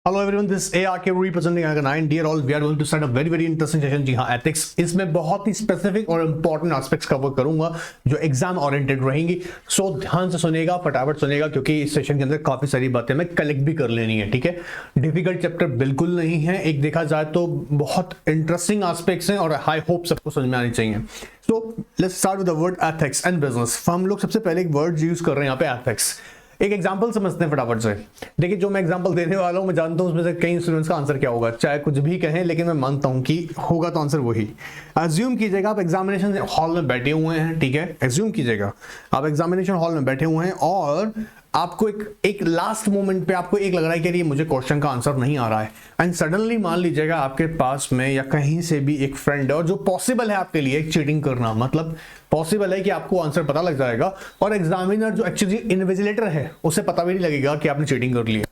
Hello everyone, this ARK representing Arcanine. Dear all, we are going to start a very interesting session. जी हाँ, ethics. इसमें बहुत ही specific और important aspects cover करूंगा जो exam oriented रहेंगी. सो ध्यान से सुनेगा, फटाफट सुनेगा, क्योंकि इस सेशन के अंदर काफी सारी बातें मैं कलेक्ट भी कर लेनी है. ठीक है, डिफिकल्ट चैप्टर बिल्कुल नहीं है. एक देखा जाए तो बहुत इंटरेस्टिंग एस्पेक्ट्स हैं और आई होप सबको समझ में आनी चाहिए. So let's start with the word ethics and business. हम लोग सबसे पहले एक वर्ड यूज कर रहे हैं यहाँ पे, एथिक्स. एक एग्जांपल समझते हैं फटाफट से. देखिए, जो मैं एग्जांपल देने वाला हूं, मैं जानता हूं उसमें से कई स्टूडेंट्स का आंसर क्या होगा, चाहे कुछ भी कहें, लेकिन मैं मानता हूं कि होगा तो आंसर वही. अज्यूम कीजिएगा आप एग्जामिनेशन हॉल में बैठे हुए हैं. ठीक है, अज्यूम कीजिएगा आप एग्जामिनेशन हॉल में बैठे हुए हैं और आपको एक लास्ट मोमेंट पे आपको एक लग रहा है कि ये मुझे क्वेश्चन का आंसर नहीं आ रहा है. एंड सडनली मान लीजिएगा आपके पास में या कहीं से भी एक फ्रेंड है और जो पॉसिबल है आपके लिए चीटिंग करना, मतलब पॉसिबल है कि आपको आंसर पता लग जाएगा और एग्जामिनर जो एक्चुअली इन्विजिलेटर है उसे पता भी नहीं लगेगा कि आपने चीटिंग कर ली है.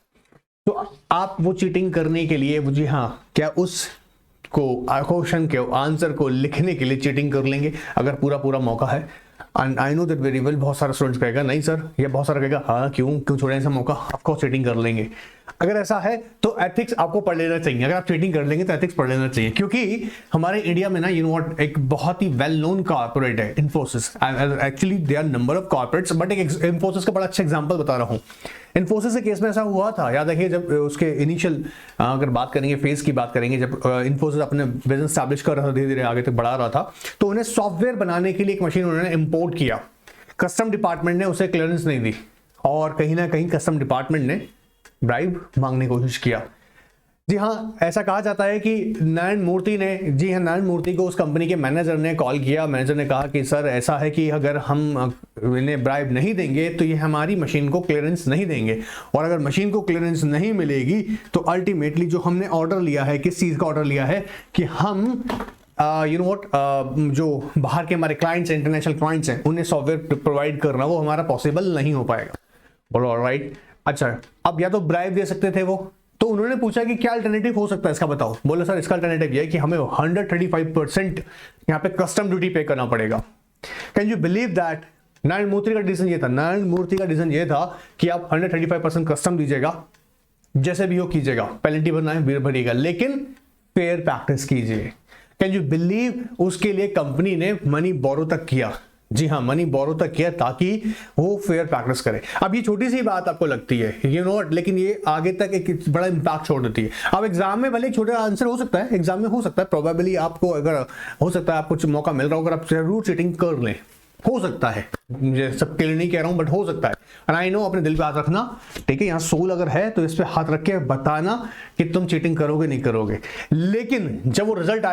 तो आप वो चीटिंग करने के लिए, जी हाँ, क्या उस को क्वेश्चन के आंसर को लिखने के लिए चीटिंग कर लेंगे अगर पूरा मौका है? And I know that very well. बहुत सारे स्टूडेंट्स कहेगा नहीं सर, या बहुत सारा कहेगा हाँ क्यों छोड़े ऐसा मौका, ऑफकोर्स चीटिंग कर लेंगे. अगर ऐसा है तो एथिक्स आपको पढ़ लेना चाहिए. अगर आप चीटिंग कर लेंगे तो एथिक्स पढ़ लेना चाहिए, क्योंकि हमारे इंडिया में ना, यू नो व्हाट, एक बहुत ही वेल नोन कॉर्पोरेट है Infosys. Actually they are number of corporates, but एक इन्फोसिस का बड़ा अच्छा एग्जांपल बता रहा हूँ. इन्फोसिस के केस में ऐसा हुआ था, याद रखिए, जब उसके इनिशियल अगर बात करेंगे, फेज की बात करेंगे, जब इन्फोसिस अपने बिजनेस स्टैब्लिश कर रहा था, धीरे धीरे आगे तक बढ़ा रहा था, तो उन्हें सॉफ्टवेयर बनाने के लिए एक मशीन उन्होंने इंपोर्ट किया. कस्टम डिपार्टमूर्ति ने उसे क्लियरेंस नहीं दी और कहीं ना कहीं कस्टम डिपार्टमेंट ने ब्राइब मांगने की कोशिश किया. जी हाँ, ऐसा कहा जाता है कि नारायण मूर्ति को उस कंपनी के मैनेजर ने कॉल किया. मैनेजर ने कहा कि सर ऐसा है कि अगर हम इन्हें ब्राइब नहीं देंगे तो ये हमारी मशीन को क्लियरेंस नहीं देंगे, और अगर मशीन को क्लियरेंस नहीं मिलेगी तो अल्टीमेटली जो हमने ऑर्डर लिया है, किस चीज़ का ऑर्डर लिया है कि हम यू नो व्हाट, जो बाहर के हमारे क्लाइंट्स हैं, इंटरनेशनल क्लाइंट्स हैं, उन्हें सॉफ्टवेयर प्रोवाइड करना वो हमारा पॉसिबल नहीं हो पाएगा. बोलो ऑलराइट. अच्छा, अब या तो ब्राइब दे सकते थे वो, तो उन्होंने पूछा कि क्या अल्टरनेटिव हो सकता है इसका, बताओ. बोले सर इसका अल्टरनेटिव ये है कि हमें 135% यहाँ पे कस्टम ड्यूटी पे करना पड़ेगा. Can you believe that? Narayana Murthy का डिसीजन ये था. नारायण मूर्ति का डिसीजन ये था कि आप 135% कस्टम दीजिएगा, जैसे भी हो कीजिएगा, पेनल्टी भरिएगा, लेकिन फेयर प्रैक्टिस कीजिए. Can you believe? उसके लिए कंपनी ने मनी बोरो तक किया. जी हाँ, मनी बोरो तक किया ताकि वो फेयर प्रैक्टिस करे. अब ये छोटी सी बात आपको लगती है, यू नो, लेकिन ये आगे तक एक बड़ा इंपैक्ट छोड़ देती है. अब एग्जाम में भले एक छोटा आंसर हो सकता है, एग्जाम में हो सकता है, प्रोबेबली आपको अगर हो सकता है आपको मौका मिल रहा हो, अगर आप जरूर चीटिंग कर लें, हो सकता है, मुझे सबके लिए नहीं कह रहा हूं, बट हो सकता है. एंड आई नो, अपने दिल पे हाथ रखना. ठीक है, यहाँ सोल अगर है तो इस पे हाथ रख के बताना कि तुम चीटिंग करोगे नहीं करोगे. लेकिन जब वो रिजल्ट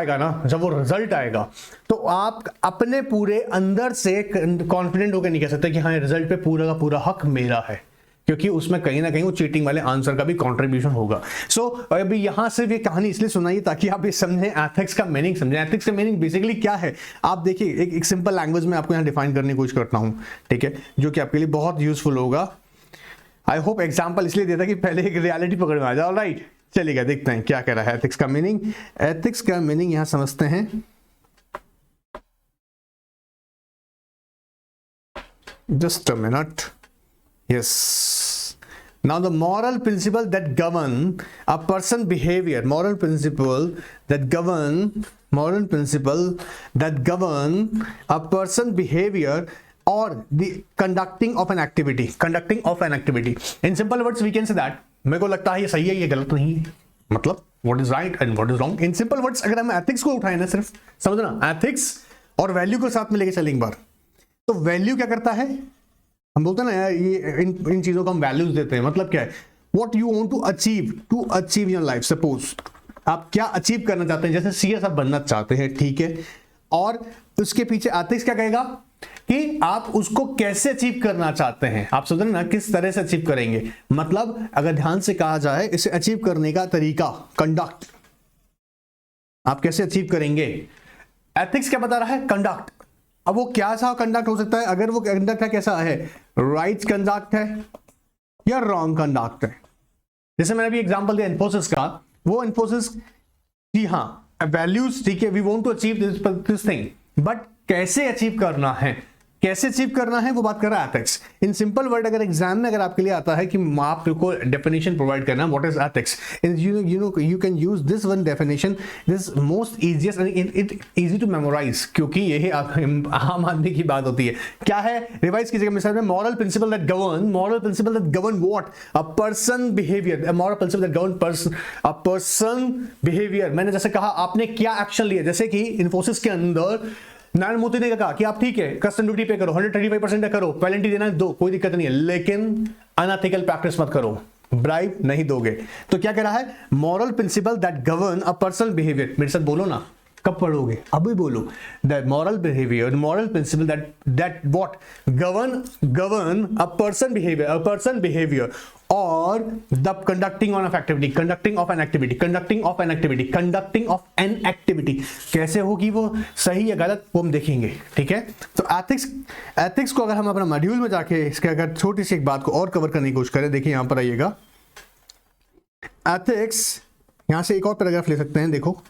आएगा तो आप अपने पूरे अंदर से कॉन्फिडेंट होकर नहीं कह सकते कि हाँ, रिजल्ट पे पूरा का पूरा हक मेरा है, क्योंकि उसमें कहीं ना कहीं वो चीटिंग वाले आंसर का भी कंट्रीब्यूशन होगा. सो अभी यहां से ये कहानी इसलिए सुनाइए ताकि आप ये समझें, एथिक्स का मीनिंग समझें. एथिक्स का मीनिंग बेसिकली क्या है, आप देखिए, एक सिंपल लैंग्वेज में आपको यहां डिफाइन करने की कोशिश करता हूं. ठीक है, जो कि आपके लिए बहुत यूजफुल होगा. आई होप एग्जाम्पल इसलिए देता कि पहले एक रियलिटी पकड़ में आ जाए. ऑलराइट, चलिएगा, देखते हैं क्या कह रहा है एथिक्स का मीनिंग. एथिक्स का मीनिंग यहां समझते हैं. Just a minute. Yes. Now the moral principle that govern a person behavior, moral principle that govern a person behavior or the conducting of an activity. In simple words we can say that, मेरे को लगता है ये सही है, ये गलत नहीं है, मतलब what is right and what is wrong. In simple words, अगर हम ethics को उठाए ना, सिर्फ समझना, ethics और value को साथ में लेके चलें एक बार, तो value क्या करता है, हम बोलते हैं ना यार, ये इन चीजों को हम वैल्यूज देते हैं. मतलब क्या है, what you want to achieve in your life. Suppose आप क्या अचीव करना चाहते हैं, जैसे सीएस आप बनना चाहते हैं, ठीक है, और उसके पीछे एथिक्स क्या कहेगा कि आप उसको कैसे अचीव करना चाहते हैं. आप समझ रहे ना, किस तरह से अचीव करेंगे. मतलब अगर ध्यान से कहा जाए, इसे अचीव करने का तरीका, कंडक्ट, आप कैसे अचीव करेंगे. एथिक्स क्या बता रहा है, कंडक्ट. अब वो क्या सा कंडक्ट हो सकता है, अगर वो कंडक्ट है कैसा है, राइट कंडक्ट है या रॉन्ग कंडक्ट है. जैसे मैंने अभी एग्जांपल दिया इन्फोसिस का, वो इन्फोसिस, जी हाँ, वैल्यूज, ठीक है, we want to achieve this thing, but कैसे अचीव करना है, कैसे अचीव करना है वो बात कर रहा है एथिक्स। इन सिंपल वर्ड अगर एग्जाम में अगर आपके लिए आता है कि आपको डेफिनेशन प्रोवाइड करना what is ethics, you can use this one definition, this most easiest and it easy to memorise, क्योंकि यही आम आदमी की बात होती है। क्या है रिवाइज कीजिएगा मिसाल में, moral principle that govern what a person behaviour, moral principle that govern a person behaviour. मैंने जैसे कहा आपने क्या एक्शन लिया, जैसे कि इन्फोसिस के अंदर नारायण मूर्ति ने कहा कि आप ठीक है कस्टम ड्यूटी पे करो 135% करो, पेनल्टी देना दो, कोई दिक्कत नहीं है, लेकिन अनएथिकल प्रैक्टिस मत करो, ब्राइब नहीं दोगे। तो क्या कह रहा है, moral principle that govern a personal behaviour. मेरे साथ बोलो ना, कब पढ़ोगे, अभी बोलो। That moral behaviour, moral principle that what govern a person behaviour और the conducting of an activity. कैसे होगी वो, सही या गलत, वो हम देखेंगे, ठीक है। तो एथिक्स को अगर हम अपना मॉड्यूल में जाके इसके अगर छोटी सी एक बात को और कवर करने की कोशिश करें, देखिए यहां पर आइएगा एथिक्स, यहां से एक और पैराग्राफ ले सकते हैं, देखो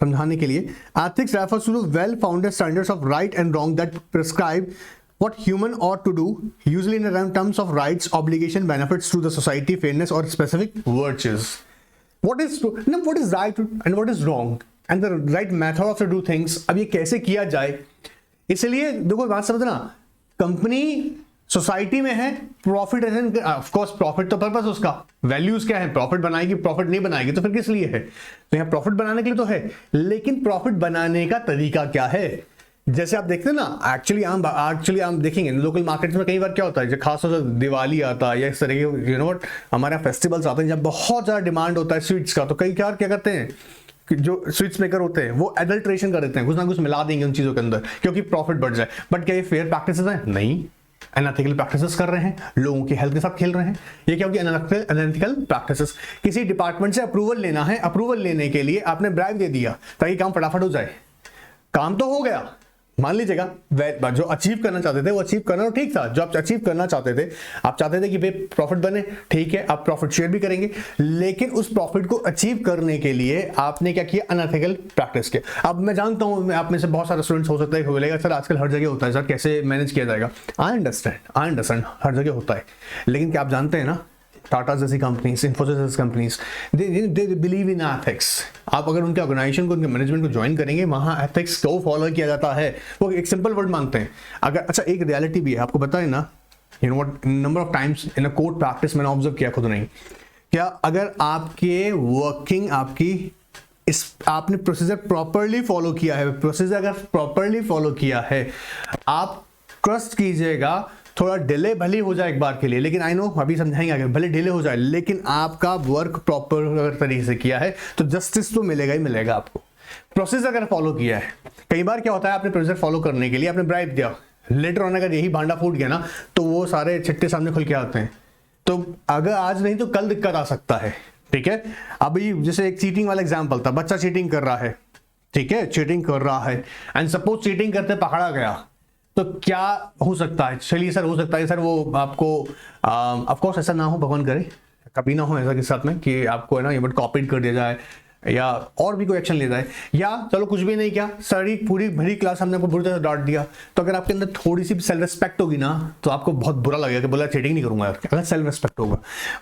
समझाने के लिए। Ethics refers to well founded standards of right and wrong that prescribe what human ought to do, usually in terms of rights, obligation, benefits to the society, fairness or specific virtues. What is right and what is wrong and the right method of to do things. अब ये कैसे किया जाए, इसलिए देखो बात समझना, company society में है, प्रॉफिट ऑफ कोर्स, प्रॉफिट तो पर्पस उसका, वैल्यूज क्या है, प्रॉफिट बनाएगी, प्रॉफिट नहीं बनाएगी तो फिर किस लिए है, तो यहाँ प्रॉफिट बनाने के लिए तो है, लेकिन प्रॉफिट बनाने का तरीका क्या है। जैसे आप देखते हैं ना, एक्चुअली हम देखेंगे लोकल मार्केट्स में कई बार क्या होता है, जब खासतौर से दिवाली आता है या इस तरह के व्हाट हमारे यहाँ फेस्टिवल्स आते हैं, जब बहुत ज़्यादा डिमांड होता है स्वीट्स का, तो कई क्या करते हैं, जो स्वीट्स मेकर होते हैं वो एडल्ट्रेशन कर देते हैं, कुछ ना कुछ मिला देंगे उन चीज़ों के अंदर क्योंकि प्रॉफिट बढ़ जाए। बट क्या ये फेयर प्रैक्टिसेस हैं? नहीं, अनएथिकल प्रैक्टिसेस कर रहे हैं, लोगों की हेल्थ के साथ खेल रहे हैं। ये क्या होगी, अनएथिकल प्रैक्टिसेस। किसी डिपार्टमेंट से अप्रूवल लेना है, अप्रूवल लेने के लिए आपने ब्राइब दे दिया ताकि काम फटाफट हो जाए, काम तो हो गया, मान लीजिएगा जो अचीव करना चाहते थे वो अचीव करना तो ठीक था, जो आप अचीव करना चाहते थे, आप चाहते थे कि भाई प्रॉफिट बने, ठीक है, आप प्रॉफिट शेयर भी करेंगे, लेकिन उस प्रॉफिट को अचीव करने के लिए आपने क्या किया, अनएथिकल प्रैक्टिस किया। अब मैं जानता हूं आप में से बहुत सारे स्टूडेंट्स हो सकता है बोलेगा सर आजकल हर जगह होता है, सर कैसे मैनेज किया जाएगा। आई अंडरस्टैंड हर जगह होता है, लेकिन क्या आप जानते हैं ना, टाटा जैसी कंपनीज, इन्फोसिस जैसी companies, they believe in ethics. आप अगर उनके ऑर्गेनाइजेशन को, उनके मैनेजमेंट को ज्वाइन करेंगे, वहाँ एथिक्स को फॉलो किया जाता है। वो एक सिंपल वर्ड मानते हैं। अगर अच्छा एक रियलिटी भी है, आपको पता है ना, you know what, number of times in a court practice मैंने ऑब्जर्व किया, खुद नहीं, क्या अगर आपके वर्किंग आपने प्रोसीजर प्रॉपरली फॉलो किया है, प्रोसीजर अगर प्रॉपरली फॉलो किया है, आप ट्रस्ट कीजिएगा, थोड़ा डिले भले हो जाए एक बार के लिए, लेकिन आई नो अभी समझाएंगे आगे, भले डिले हो जाए लेकिन आपका वर्क प्रॉपर तरीके से किया है तो जस्टिस तो मिलेगा ही मिलेगा आपको। प्रोसेस अगर फॉलो किया है, कई बार क्या होता है, आपने प्रोसेस फॉलो करने के लिए आपने ब्राइब दिया, लेटर ऑन अगर यही भांडा फूट गया ना तो वो सारे छिट्टे सामने खुल के आते हैं, तो अगर आज नहीं तो कल दिक्कत आ सकता है, ठीक है। अभी जैसे एक चीटिंग वाला एग्जाम्पल था, बच्चा चीटिंग कर रहा है, ठीक है, चीटिंग कर रहा है एंड सपोज चीटिंग करते पकड़ा गया, तो क्या हो सकता है, चलिए सर हो सकता है सर वो आपको ऑफ कोर्स ऐसा ना हो, भगवान करे कभी ना हो ऐसा के साथ में कि आपको है ना ये बट कॉपी कर दिया जाए या और भी कोई एक्शन ले जाए, या चलो कुछ भी नहीं किया, सारी पूरी भरी क्लास हमने आपको बुरी तरह डांट दिया, तो अगर आपके अंदर थोड़ी सी सेल्फ रिस्पेक्ट होगी ना तो आपको बहुत बुरा लगेगा कि बोला चीटिंग नहीं करूंगा यार, अगर सेल्फ रिस्पेक्ट होगा।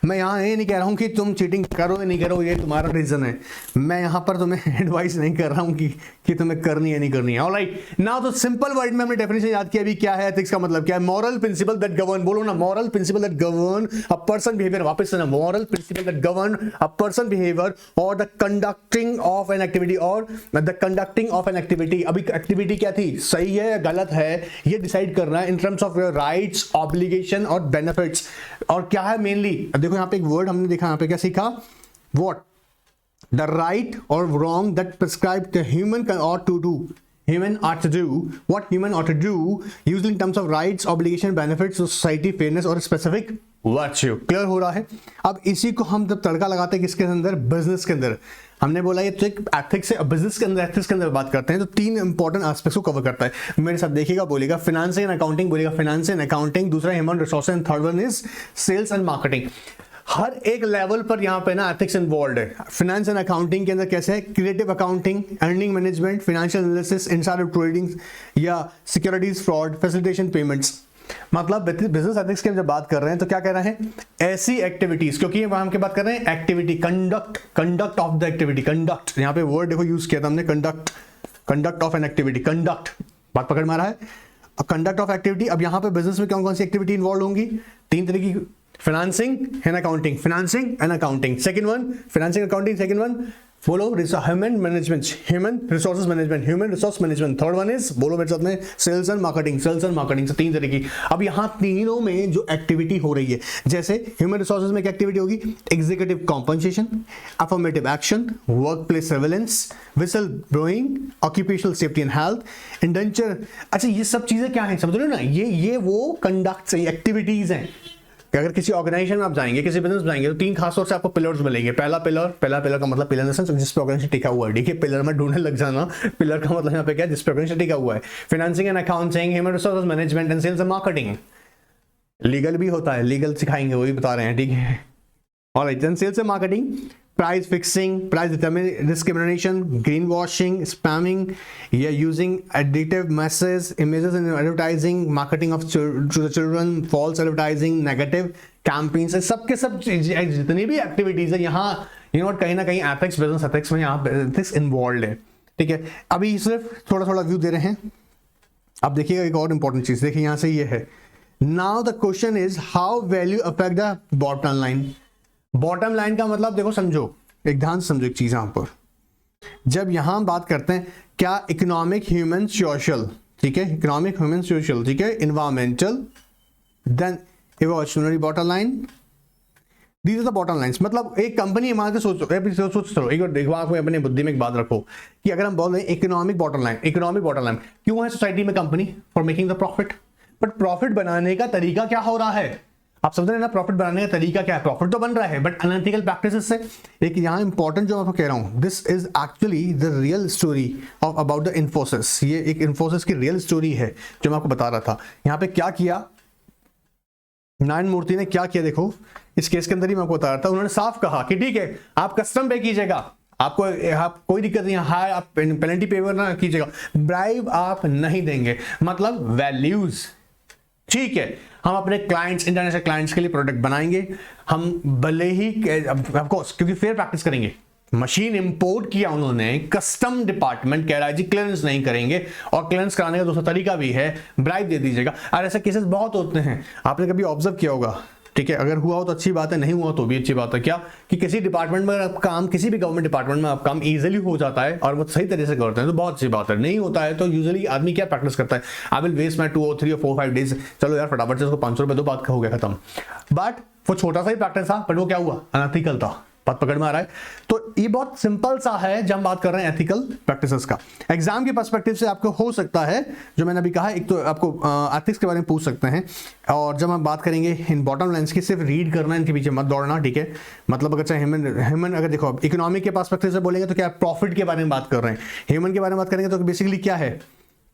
मैं यहाँ ये नहीं कह रहा हूँ कि तुम चीटिंग करो या नहीं करो, ये तुम्हारा रीजन है, मैं यहाँ पर तुम्हें एडवाइस नहीं कर रहा हूँ कि तुम्हें करनी है नहीं करनी है। ऑलराइट, नाउ तो सिंपल वर्ड में हमने डेफिनेशन याद किया, अभी क्या है एथिक्स का मतलब क्या है, मॉरल प्रिंसिपल दैट गवर्न, बोलो ना, moral principle that govern a person behaviour, वापस से ना, moral principle that govern a person behaviour और the conducting of an activity, और the conducting of an activity. अभी एक्टिविटी क्या थी, सही है या गलत है, ये डिसाइड करना है in terms of your rights, obligation और बेनिफिट्स। और क्या है मेनली, देखो यहाँ पे एक वर्ड हमने देखा, यहाँ पे क्या सीखा, व्हाट द राइट और wrong that prescribe the human ought to do, what human ought to do usually in terms of rights, obligation, benefits to society, fairness और specific virtue। क्लियर हो रहा है। अब इसी को हम जब तड़का लगाते हैं किसके अंदर, बिजनेस के अंदर, हमने बोला ये तो एक एथिक्स है, बिजनेस के अंदर एथिक्स के अंदर बात करते हैं तो तीन इंपॉर्टेंट एस्पेक्ट्स को कवर करता है। मेरे साथ देखिएगा, बोलेगा फाइनेंस एंड अकाउंटिंग, बोलेगा फाइनेंस एंड अकाउंटिंग, दूसरा human resources and third one is sales and marketing. हर एक लेवल पर यहाँ पे ना एथिक्स इन्वॉल्व है। फाइनेंस एंड अकाउंटिंग के अंदर कैसे है, creative accounting, earning management, financial analysis, insider trading या सिक्योरिटीज फ्रॉड, फैसिलिटेशन पेमेंट्स। मतलब बिजनेस एथिक्स की जब बात कर रहे हैं तो क्या कह रहे हैं, ऐसी एक्टिविटीज, क्योंकि वहां हम क्या बात कर रहे हैं, activity, conduct of the activity, conduct, यहाँ पे वर्ड देखो यूज किया था हमने, conduct of an activity, conduct, बात पकड़ में आ रहा है, कंडक्ट ऑफ एक्टिविटी। अब यहाँ पे बिजनेस में कौन कौन सी एक्टिविटी इन्वॉल्व होंगी, 3 तरह की, financing and accounting, financing and accounting, second one financing accounting, second one बोलो human management, human resources management, human resource management, third one is बोलो मेरे साथ में sales and marketing, sales and marketing से 3 तरह की। अब यहाँ तीनों में जो एक्टिविटी हो रही है, जैसे ह्यूमन रिसोर्सेज में क्या एक्टिविटी होगी, executive compensation, affirmative action, work place surveillance, whistle blowing, occupational safety and health, indenture. अच्छा ये सब चीजें क्या है समझ रहे हो ना, ये वो कंडक्ट एक्टिविटीज हैं कि अगर किसी ऑर्गेनाइजेशन में आप जाएंगे, किसी बिजनेस में जाएंगे तो 3 खास तौर से आपको पिलर्स मिलेंगे। पहला पिलर का मतलब पिलर जिस पे ऑर्गेनाइजेशन टिका हुआ है, ठीक है, पिलर में ढूंढने लग जाना, पिलर का मतलब यहाँ पे क्या है, जिस पे ऑर्गेनाइजेशन टिका हुआ है। Financing and accounting, human resource management and sales and marketing. Legal भी होता है, लीगल सिखाएंगे, वही बता रहे हैं, ठीक है। Alright, then sales and marketing, price fixing, price discrimination, green washing, spamming या using additive message, images in advertising, marketing of to the children, false advertising, negative campaigns, सबके सब जितनी भी एक्टिविटीज है यहाँ कहीं ना कहीं एथिक्स, बिजनेस एथिक्स में यहाँ एथिक्स इन्वॉल्व है, ठीक है। अभी सिर्फ थोड़ा थोड़ा व्यू दे रहे हैं। अब देखिएगा एक और इंपॉर्टेंट चीज, देखिए यहाँ से ये है, now the question is how value affect the bottom line. Bottom line का मतलब देखो, समझो, एक ध्यान से समझो एक चीज यहां पर, जब यहां हम बात करते हैं क्या इकोनॉमिक, ह्यूमन, सोशल, ठीक है, इकोनॉमिक, ह्यूमन, सोशल, ठीक है, environmental, then evolutionary bottom line, these are the bottom lines. मतलब एक कंपनी मान के सोचो एक बार देखो, आप अपने बुद्धि में एक बात रखो कि अगर हम बोल रहे हैं इकोनॉमिक बॉटम लाइन, क्यों है सोसाइटी में company, for making the profit. But profit बनाने का तरीका क्या हो रहा है, आप समझ रहे हैं ना, प्रॉफिट बनाने का तरीका क्या है, प्रॉफिट तो बन रहा है बट अनएथिकल प्रैक्टिसेस से। एक यहाँ इंपॉर्टेंट जो मैं आपको कह रहा हूँ, this is actually the real story of about the Infosys. ये एक इन्फोसिस की रियल स्टोरी है जो मैं आपको बता रहा था। यहाँ पे क्या किया नारायण मूर्ति ने, क्या किया देखो, इस केस के अंदर ही मैं आपको बता रहा था, उन्होंने साफ कहा कि ठीक है आप कस्टम पे कीजिएगा, आप कोई दिक्कत नहीं है, आप पेनल्टी पेपर ना कीजिएगा, ब्राइब आप नहीं देंगे, मतलब वैल्यूज, ठीक है। हम अपने क्लाइंट्स, इंटरनेशनल क्लाइंट्स के लिए प्रोडक्ट बनाएंगे, हम भले ही ऑफ कोर्स क्योंकि फेयर प्रैक्टिस करेंगे। मशीन इंपोर्ट किया उन्होंने, कस्टम डिपार्टमेंट कह रहा है जी क्लियरेंस नहीं करेंगे, और क्लियरेंस कराने का दूसरा तरीका भी है, ब्राइब दे दीजिएगा। और ऐसे केसेस बहुत होते हैं, आपने कभी ऑब्जर्व किया होगा, ठीक है। अगर हुआ हो तो अच्छी बात है, नहीं हुआ तो भी अच्छी बात है। क्या कि किसी डिपार्टमेंट में आप काम, किसी भी गवर्नमेंट डिपार्टमेंट में आप काम इजीली हो जाता है और वो सही तरीके से करते हैं तो बहुत अच्छी बात है। नहीं होता है तो यूजुअली आदमी क्या प्रैक्टिस करता है, आई विल वेस्ट माई 2 और 3 और 4 5 डेज, चलो यार फटाफट से उसको 500 रुपए दो, बात हो गया खत्म। बट वो छोटा सा ही प्रैक्टिस था, बट वो क्या हुआ, अनएथिकल था, बात पकड़ में आ रहा है। तो ये बहुत सिंपल सा है जब हम बात कर रहे हैं एथिकल प्रैक्टिसेस का। एग्जाम के पर्सपेक्टिव से आपको हो सकता है, जो मैंने अभी कहा, एक तो आपको एथिक्स के बारे में पूछ सकते हैं, और जब हम बात करेंगे इन बॉटम लाइंस की, सिर्फ रीड करना, इनके पीछे मत दौड़ना, ठीक है। मतलब अगर चाहे ह्यूमन अगर देखो आप इकोनॉमिक के पर्सपेक्टिव से बोलेंगे तो क्या प्रॉफिट के बारे में बात कर रहे हैं, ह्यूमन के बारे में बात करेंगे तो बेसिकली क्या है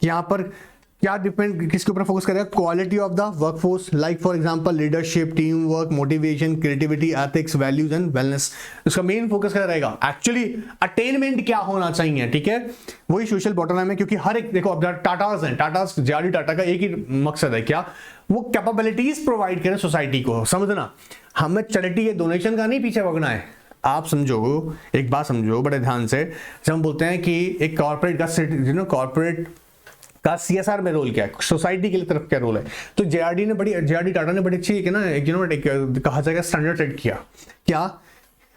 कि यहाँ पर क्या डिपेंड किसके ऊपर फोकस करेगा, quality of the workforce, like for example leadership, team work, motivation, creativity, ethics, values and wellness. उसका मेन फोकस क्या रहेगा, एक्चुअली अटेनमेंट क्या होना चाहिए, ठीक है। वही सोशल बॉटम लाइन में, क्योंकि हर एक देखो अब टाटास हैं, टाटास जेआरडी टाटा का एक ही मकसद है, क्या, वो कैपेबिलिटीज प्रोवाइड करें सोसाइटी को। समझना, हमें चैरिटी डोनेशन का नहीं पीछे भगना है। आप समझो, एक बात समझो बड़े ध्यान से, जब हम बोलते हैं कि एक कॉर्पोरेट का कॉर्पोरेट का सीएसआर में रोल क्या है, सोसाइटी के लिए तरफ क्या रोल है, तो जेआरडी टाटा ने बड़ी अच्छी कहा जाएगा स्टैंडर्ड सेट किया। क्या,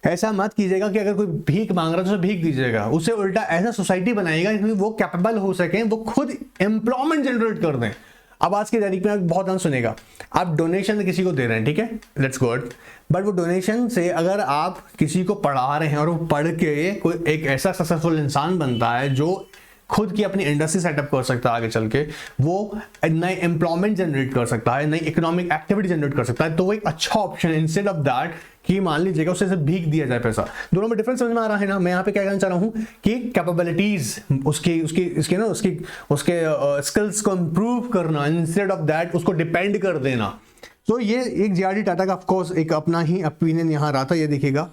ऐसा मत कीजिएगा कि अगर कोई भीख मांग रहा है तो उसे भीख दीजिएगा, उसे उल्टा ऐसा सोसाइटी बनाएगा कि वो कैपेबल हो सके, वो खुद एम्प्लॉयमेंट जनरेट कर दें। अब आज की तारीख में बहुत ध्यान सुनेगा, आप डोनेशन किसी को दे रहे हैं, ठीक है, लेट्स गुड, बट वो डोनेशन से अगर आप किसी को पढ़ा रहे हैं और वो पढ़ के कोई एक ऐसा सक्सेसफुल इंसान बनता है जो खुद की अपनी इंडस्ट्री सेटअप कर सकता है आगे चल के, वो नई एम्प्लॉयमेंट जनरेट कर सकता है, नई इकोनॉमिक एक्टिविटी जनरेट कर सकता है, तो वो एक अच्छा ऑप्शन है इंस्टेड ऑफ दैट कि मान लीजिएगा उसे सिर्फ भीख दिया जाए पैसा। दोनों में डिफरेंस समझ में आ रहा है ना। मैं यहाँ पे क्या कहना चाह रहा हूँ कि कैपेबिलिटीज उसके स्किल्स को इंप्रूव करना इंस्टेड ऑफ दैट उसको डिपेंड कर देना। तो ये एक जीआरडी टाटा का ऑफकोर्स एक अपना ही ओपिनियन यहाँ रहा था। ये देखिएगा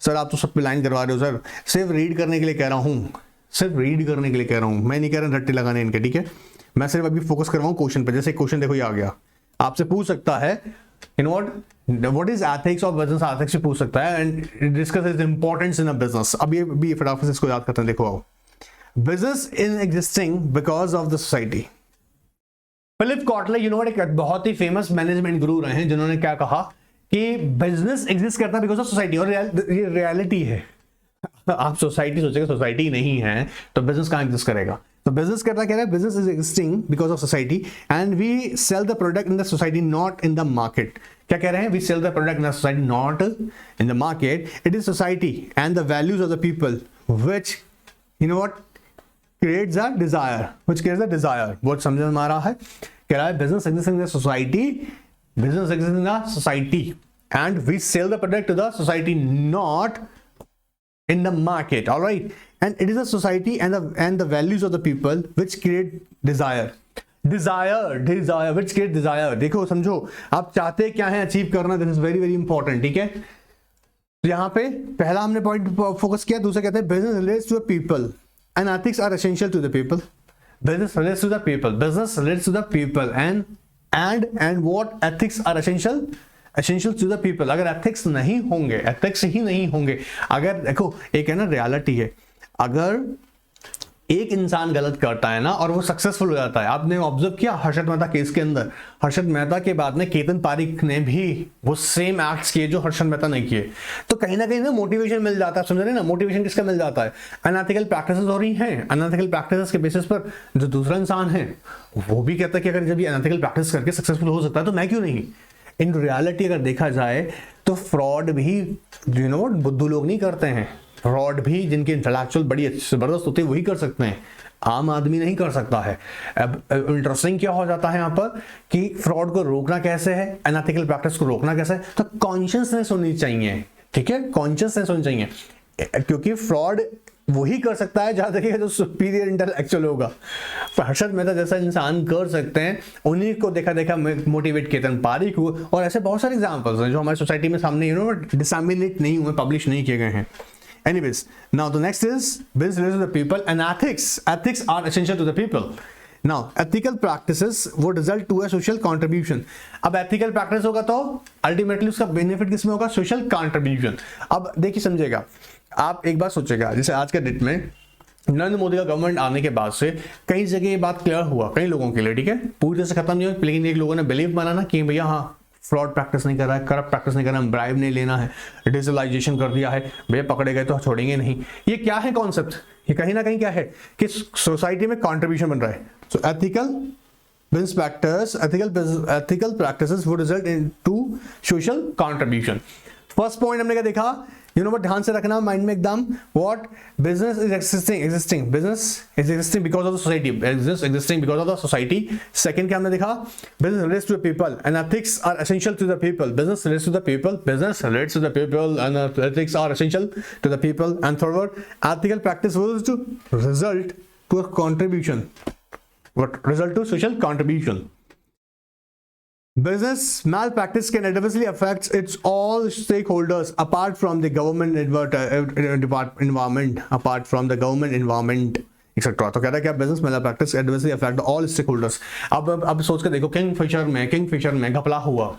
सर आप तो सब पे लाइन करवा रहे हो सर, सिर्फ रीड करने के लिए कह रहा हूँ, सिर्फ रीड करने के लिए कह रहा हूँ, मैं नहीं कह रहा रट्टे लगाने इनके, ठीक है। मैं सिर्फ अभी फोकस कर रहा हूँ क्वेश्चन पे। जैसे क्वेश्चन देखो ये आ गया, आपसे पूछ सकता है in what is ethics of business, ethics से पूछ सकता है and discuss is importance in a business. अब ये भी फटाफट से इसको याद करते हैं। देखो आओ, business is existing because of the society. Philip Kotler एक बहुत ही फेमस मैनेजमेंट गुरु रहे हैं जिन्होंने क्या कहा कि बिजनेस एग्जिस्ट करता है बिकॉज ऑफ सोसाइटी, और ये रियलिटी है। आप सोसाइटी सोचेंगे सोसाइटी नहीं है तो बिजनेस कहां एग्जिस्ट करेगा। तो बिजनेस करता क्या है, business is existing because of society and we sell the product in the society not in the market. क्या कह रहे हैं, we sell the product in the society not in the market, it is society and the values of the people which creates a desire, which creates a desire। बहुत समझ में आ रहा है, कह रहा है business exists in the society, business exists in the society and we sell the product to the society not in the market, all right, and it is a society and the values of the people which create desire which create desire। देखो समझो आप चाहते क्या है achieve करना, this is very very important, ठीक है। तो यहाँ पे पहला हमने पॉइंट फोकस किया, दूसरा कहते हैं business relates to the people and ethics are essential to the people। business relates to the people, business relates to the people and what ethics are essential to the people। अगर ethics नहीं होंगे, ethics ही नहीं होंगे, अगर देखो एक है ना रियलिटी है, अगर एक इंसान गलत करता है ना और वो सक्सेसफुल हो जाता है, आपने ऑब्जर्व किया हर्षद मेहता केस के अंदर, हर्षद मेहता के बाद में केतन पारीख ने भी वो सेम एक्ट्स किए जो हर्षद मेहता ने किए, तो कहीं ना कहीं ना मोटिवेशन मिल जाता है, समझ रहे ना, मोटिवेशन किसका मिल जाता है, अनएथिकल प्रैक्टिसेस हो रही हैं, अनएथिकल प्रैक्टिसेस के बेसिस पर जो दूसरा इंसान है वो भी कहता है कि अगर जब ये अनएथिकल प्रैक्टिस करके सक्सेसफुल हो सकता है तो मैं क्यों नहीं। इन रियलिटी अगर देखा जाए तो फ्रॉड भी बुद्धू लोग नहीं करते हैं, फ्रॉड भी जिनके इंटेलेक्चुअल बड़ी जबरदस्त होते हैं वही कर सकते हैं, आम आदमी नहीं कर सकता है। अब इंटरेस्टिंग क्या हो जाता है यहाँ पर कि फ्रॉड को रोकना कैसे है, अनएथिकल प्रैक्टिस को रोकना कैसे है, तो कॉन्शियसनेस होनी चाहिए, ठीक है, कॉन्शियसनेस होनी चाहिए, क्योंकि फ्रॉड वही कर सकता है जहां देखिएगा जो सुपीरियर इंटेलेक्चुअल होगा। हर्षद मेहता जैसा इंसान कर सकते हैं, उन्हीं को देखा देखा मोटिवेट केतन पारीख को, और ऐसे बहुत सारे एग्जांपल्स हैं जो हमारी सोसाइटी में सामने डिसमिनेट नहीं हुए, पब्लिश नहीं किए गए हैं। Anyways, now the next is business relates to the people and ethics are essential to the people। Now ethical practices would result to a social contribution। अब ethical practice होगा तो ultimately उसका benefit किसमें होगा, social contribution। अब देखिए समझेगा, आप एक बात सोचेगा, जैसे आज के डेट में नरेंद्र मोदी का गवर्नमेंट आने के बाद से कई जगह ये बात क्लियर हुआ कई लोगों के लिए, ठीक है, पूरी तरह से खत्म नहीं हुआ, लेकिन एक लोगों ने बिलीव माना ना कि भैया हाँ फ्रॉड प्रैक्टिस नहीं कर रहा है, करप्ट प्रैक्टिस नहीं कर रहा है, ब्राइब नहीं लेना है, डिजिटलाइजेशन कर दिया है, भैया पकड़े गए तो छोड़ेंगे नहीं। ये क्या है कॉन्सेप्ट, ये कहीं ना कहीं क्या है कि सोसाइटी में कंट्रीब्यूशन बन रहा है। So ethical business practice, ethical practices would result into social contribution. First point हमने क्या देखा, ध्यान से रखना माइंड में एकदम, what business is existing business is existing because of the society, business existing because of the society. Second क्या हमने देखा, business relates to the people and ethics are essential to the people, business relates to the people, business relates to the people and ethics are essential to the people. And third word, ethical practice will to result to a contribution, what result to social contribution। Business malpractice can adversely affect its all stakeholders apart from the government environment, apart from the government environment etc। तो कह रहा है क्या, business malpractice adversely affect all stakeholders। अब सोच के देखो, Kingfisher में घपला हुआ,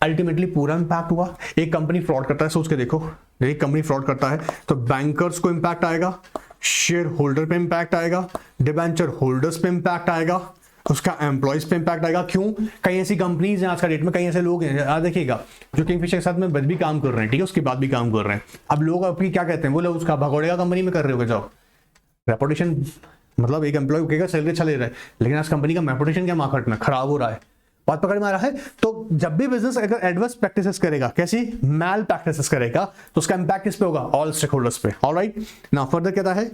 अल्टीमेटली पूरा इंपैक्ट हुआ। एक कंपनी फ्रॉड करता है, सोच के देखो, एक कंपनी फ्रॉड करता है तो बैंकर्स को इंपैक्ट आएगा, शेयर होल्डर पे इंपैक्ट आएगा, डिबेंचर होल्डर्स पे इंपैक्ट आएगा, उसका एम्प्लॉयज पे इंपैक्ट आएगा। क्यों, कई ऐसी कंपनीज हैं आज का डेट में, कई ऐसे लोग हैं, देखिएगा जो किंगफिशर के साथ में भी काम कर रहे हैं, ठीक है, उसके बाद भी काम कर रहे हैं। अब लोग आपकी क्या कहते हैं, वो लोग उसका भगोड़ेगा कंपनी में कर रहे हो जॉब, रेपुटेशन, मतलब एक एम्प्लॉय कहेगा सैलरी अच्छा ले रहा है, लेकिन आज कंपनी का रेपुटेशन क्या मार्केट में खराब हो रहा है, बात पकड़ में आ रहा है। तो जब भी बिजनेस अगर एडवर्स प्रैक्टिसेस करेगा, कैसी मैल प्रैक्टिसेस करेगा, तो उसका इंपैक्ट किस पे होगा, ऑल स्टेक होल्डर्स पे। ऑलराइट, नाउ फर्दर कहता है,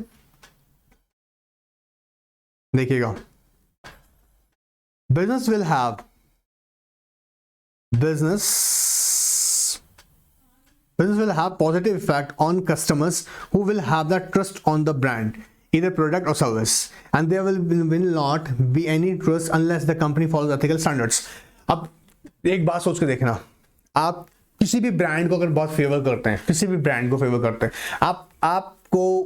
देखिएगा, business will have positive effect on customers who will have that trust on the brand, either product or service, and there will not be any trust unless the company follows ethical standards। अब एक बात सोच के देखना, आप किसी भी brand को अगर बहुत फेवर करते हैं, किसी भी ब्रांड को फेवर करते हैं, आपको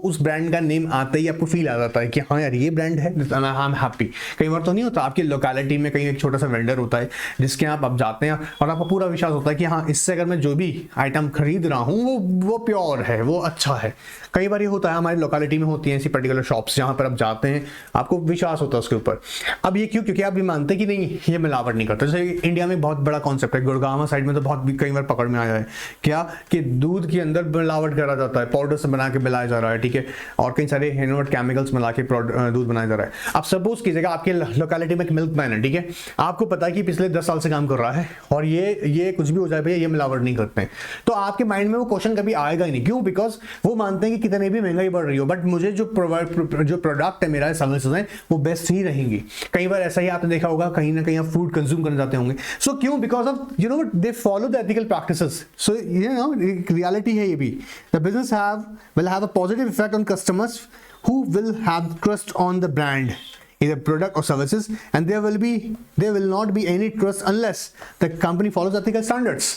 उस ब्रांड का नेम आते ही आपको फील आ जाता है कि हाँ यार ये ब्रांड है, आई एम हैप्पी। कई बार तो नहीं होता, आपकी लोकेलिटी में कहीं एक छोटा सा वेंडर होता है जिसके यहाँ आप जाते हैं और आपको पूरा विश्वास होता है कि हाँ इससे अगर मैं जो भी आइटम खरीद रहा हूँ वो प्योर है, वो अच्छा है। कई बार ये होता है, हमारी लोकेलिटी में होती है ऐसी पर्टिकुलर शॉप्स जहाँ पर आप जाते हैं, आपको विश्वास होता है उसके ऊपर। अब ये क्यों? क्योंकि आप भी मानते हैं कि नहीं ये मिलावट नहीं करता। जैसे इंडिया में बहुत बड़ा कॉन्सेप्ट है, गुड़गांव साइड में तो बहुत कई बार पकड़ में आया है क्या कि दूध के अंदर मिलावट करा जाता है, पाउडर से बना के मिलाया जा रहा है, ठीक है, और कई सारे केमिकल्स मिला के दूध बनाया जा रहा है। अब सपोज कीजिएगा आपके लोकेलिटी में एक मिल्कमैन है, ठीक है, आपको पता है कि पिछले 10 साल से काम कर रहा है और ये कुछ भी हो जाए भैया ये मिलावट नहीं करते हैं, तो आपके माइंड में वो क्वेश्चन कभी आएगा ही नहीं। क्यों? बिकॉज वो मानते हैं कि कितने भी महंगाई बढ़ रही हो बट मुझे जो प्रोडक्ट है, मेरा सर्विसेज है, वो बेस्ट ही रहेंगी। कई बार ऐसा ही आपने देखा होगा, कहीं ना कहीं आप फूड कंज्यूम करने जाते होंगे, सो क्यों? Because of they follow the ethical practices. So reality है ये भी, the business will have a positive effect on customers who will have trust on the brand, either product or services, and there will not be any trust unless the company follows ethical standards.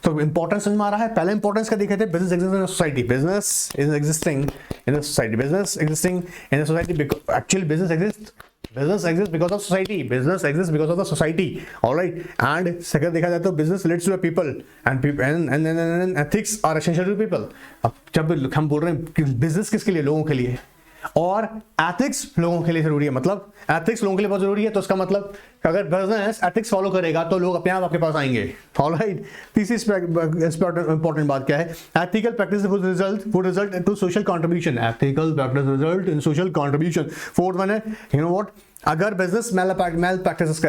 तो importance समझ में आ रहा है। पहले importance का देखे थे, business exist in society, business is existing in society, business existing in society, actually business exists because of society, business exists because of the society, all right, and second देखा जाए तो business relates to the people and ethics are essential to people। अब जब हम बोल रहे हैं कि business किसके लिए, लोगों के लिए, और एथिक्स लोगों के लिए जरूरी है, मतलब एथिक्स लोगों के लिए बहुत जरूरी है, तो इसका मतलब अगर बिजनेस एथिक्स फॉलो करेगा तो लोग अपने आप आपके पास आएंगे, ऑलराइट। तीसरी इंपॉर्टेंट बात क्या है? Ethical practice would result into social contribution, ethical practice result in social contribution. Fourth one है, यू नो व्हाट, अगर बिजनेस मैल प्रैक्टिस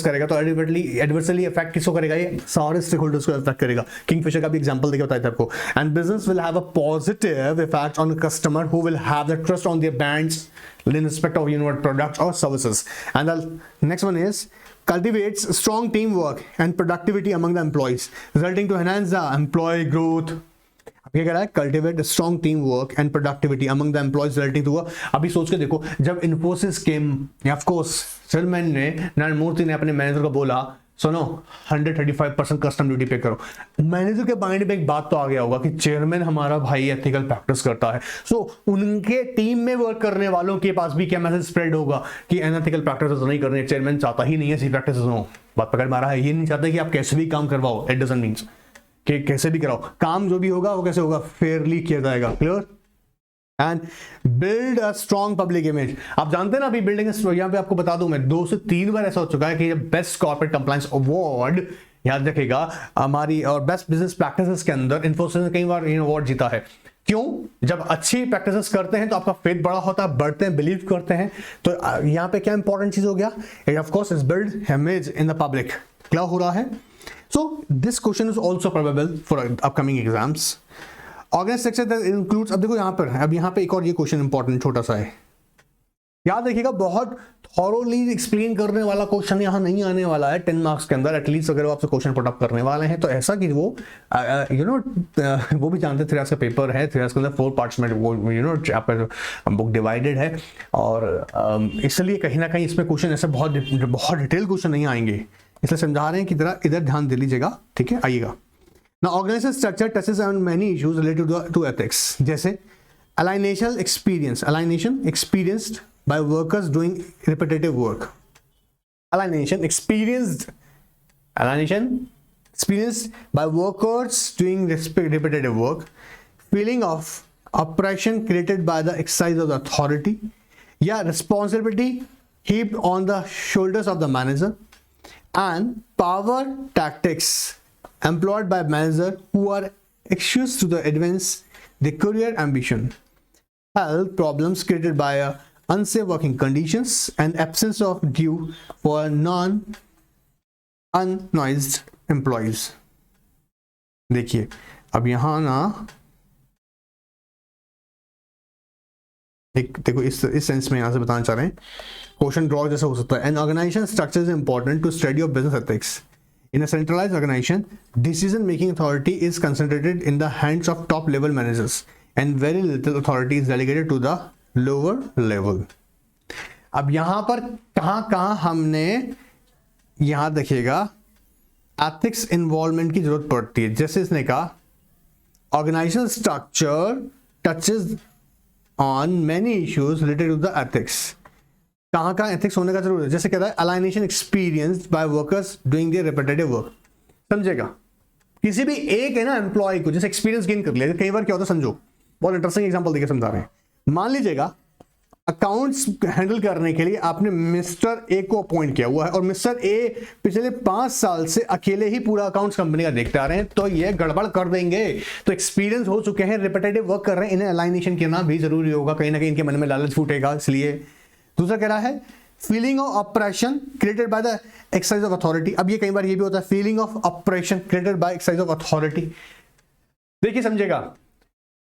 करेगा तो एडवर्सली इफेक्ट किसको करेगा? ये सारे स्टेक होल्डर्स को इफेक्ट करेगा। किंगफिशर का भी एग्जांपल देके बताया था आपको। And business will have a positive effect on customer who will have the trust on their brands in respect of products or services. And the next one is cultivates strong teamwork and productivity among the employees, resulting to enhance the employee growth. अब ये कह रहा है cultivate a strong teamwork and productivity among the employees relating to अभी सोच के देखो, जब इन्फोसिस केम, ऑफ कोर्स चेयरमैन ने नारायण मूर्ति ने अपने मैनेजर को बोला सुनो 135% कस्टम ड्यूटी पे करो, मैनेजर के माइंड में एक बात तो आ गया होगा कि चेयरमैन हमारा भाई एथिकल प्रैक्टिस करता है, सो उनके टीम में वर्क करने वालों के पास भी क्या मैसेज स्प्रेड होगा कि अनएथिकल प्रैक्टिस नहीं करनी, चेयरमैन चाहता ही नहीं है ऐसी प्रैक्टिस हो। बात पकड़ मारा है, ये नहीं चाहता कि आप कैसे भी काम करवाओ, इट डजंट मीन्स कि कैसे भी कराओ, काम जो भी होगा वो कैसे होगा, फेयरली किया जाएगा। Clear? And build a strong public image. आप जानते हैं ना, अभी बिल्डिंग, यहाँ पे आपको बता दूं मैं, 2 से 3 बार ऐसा हो चुका है कि बेस्ट कॉर्पोरेट कंप्लायंस अवार्ड, याद रखिएगा हमारी, और बेस्ट बिजनेस प्रैक्टिसेस के अंदर इन्फोसिस ने कई बार अवार्ड जीता है। क्यों? जब अच्छी प्रैक्टिसेस करते हैं तो आपका फेथ बड़ा होता है, बढ़ते हैं, बिलीव करते हैं। तो यहाँ पे क्या इंपॉर्टेंट चीज हो गया? It of course is build image in the public. क्या हो रहा है? So this question is also probable for upcoming exams. Organise structure that includes, अब देखो यहाँ पर, अब यहाँ पे एक और ये क्वेश्चन इंपॉर्टेंट छोटा सा है, याद रखिएगा, बहुत थॉरोली एक्सप्लेन करने वाला क्वेश्चन यहाँ नहीं आने वाला है 10 मार्क्स के अंदर। एटलीस्ट अगर वो आपसे क्वेश्चन पुट अप करने वाले हैं तो ऐसा कि वो वो भी जानते हैं 3 का पेपर है, 3 के अंदर 4 पार्ट्स में वो आपका बुक डिवाइडेड है, और इसलिए कहीं ना कहीं इसमें क्वेश्चन ऐसे बहुत डिटेल क्वेश्चन नहीं आएंगे, इसलिए समझा रहे हैं कि इधर ध्यान दे लीजिएगा, ठीक है। आइएगा Now, organizational structure touches on many issues related to ethics, जैसे alienation experienced by workers doing repetitive work. Alienation experienced by workers doing repetitive work. Feeling of oppression created by the exercise of the authority, या responsibility heaped on the shoulders of the manager, and power tactics employed by managers who are anxious to advance their career ambition. Health problems created by unsafe working conditions and absence of due for unnoised employees. देखिए अब यहां ना देखो इस sense में यहां से बताना चाह रहे हैं, क्वेश्चन ड्रॉ जैसा हो सकता है। An organization structure is important to study of business ethics. In a centralized organization, decision-making authority is concentrated in the hands of top-level managers, and very little authority is delegated to the lower level. अब यहाँ पर कहाँ हमने यहां देखिएगा ethics involvement की जरूरत पड़ती है। जैसे इसने कहा organisational structure touches on many issues related to the ethics. कहाँ कहाँ एथिक्स होने का जरूर है। जैसे कहता है alienation experience by workers doing their repetitive work. समझेगा, किसी भी एक है ना एम्प्लॉय को जैसे एक्सपीरियंस गेन कर लिया, कई बार क्या होता है समझो, बहुत इंटरेस्टिंग एग्जांपल देके समझा रहे हैं। मान लीजिएगा अकाउंट्स हैंडल करने के लिए आपने मिस्टर ए को अपॉइंट किया हुआ है और मिस्टर ए पिछले 5 साल से अकेले ही पूरा अकाउंट्स कंपनी का देखते आ रहे हैं, तो ये गड़बड़ कर देंगे। तो एक्सपीरियंस हो चुके हैं, रिपीटेटिव वर्क कर रहे हैं, इन्हें अलाइनेशन करना भी जरूरी होगा, कहीं ना कहीं इनके मन में लालच फूटेगा इसलिए। दूसरा कह रहा है feeling of operation created by the exercise of authority. अब ये कई बार ये भी होता है feeling of operation created bye exercise of authority. देखिए समझेगा,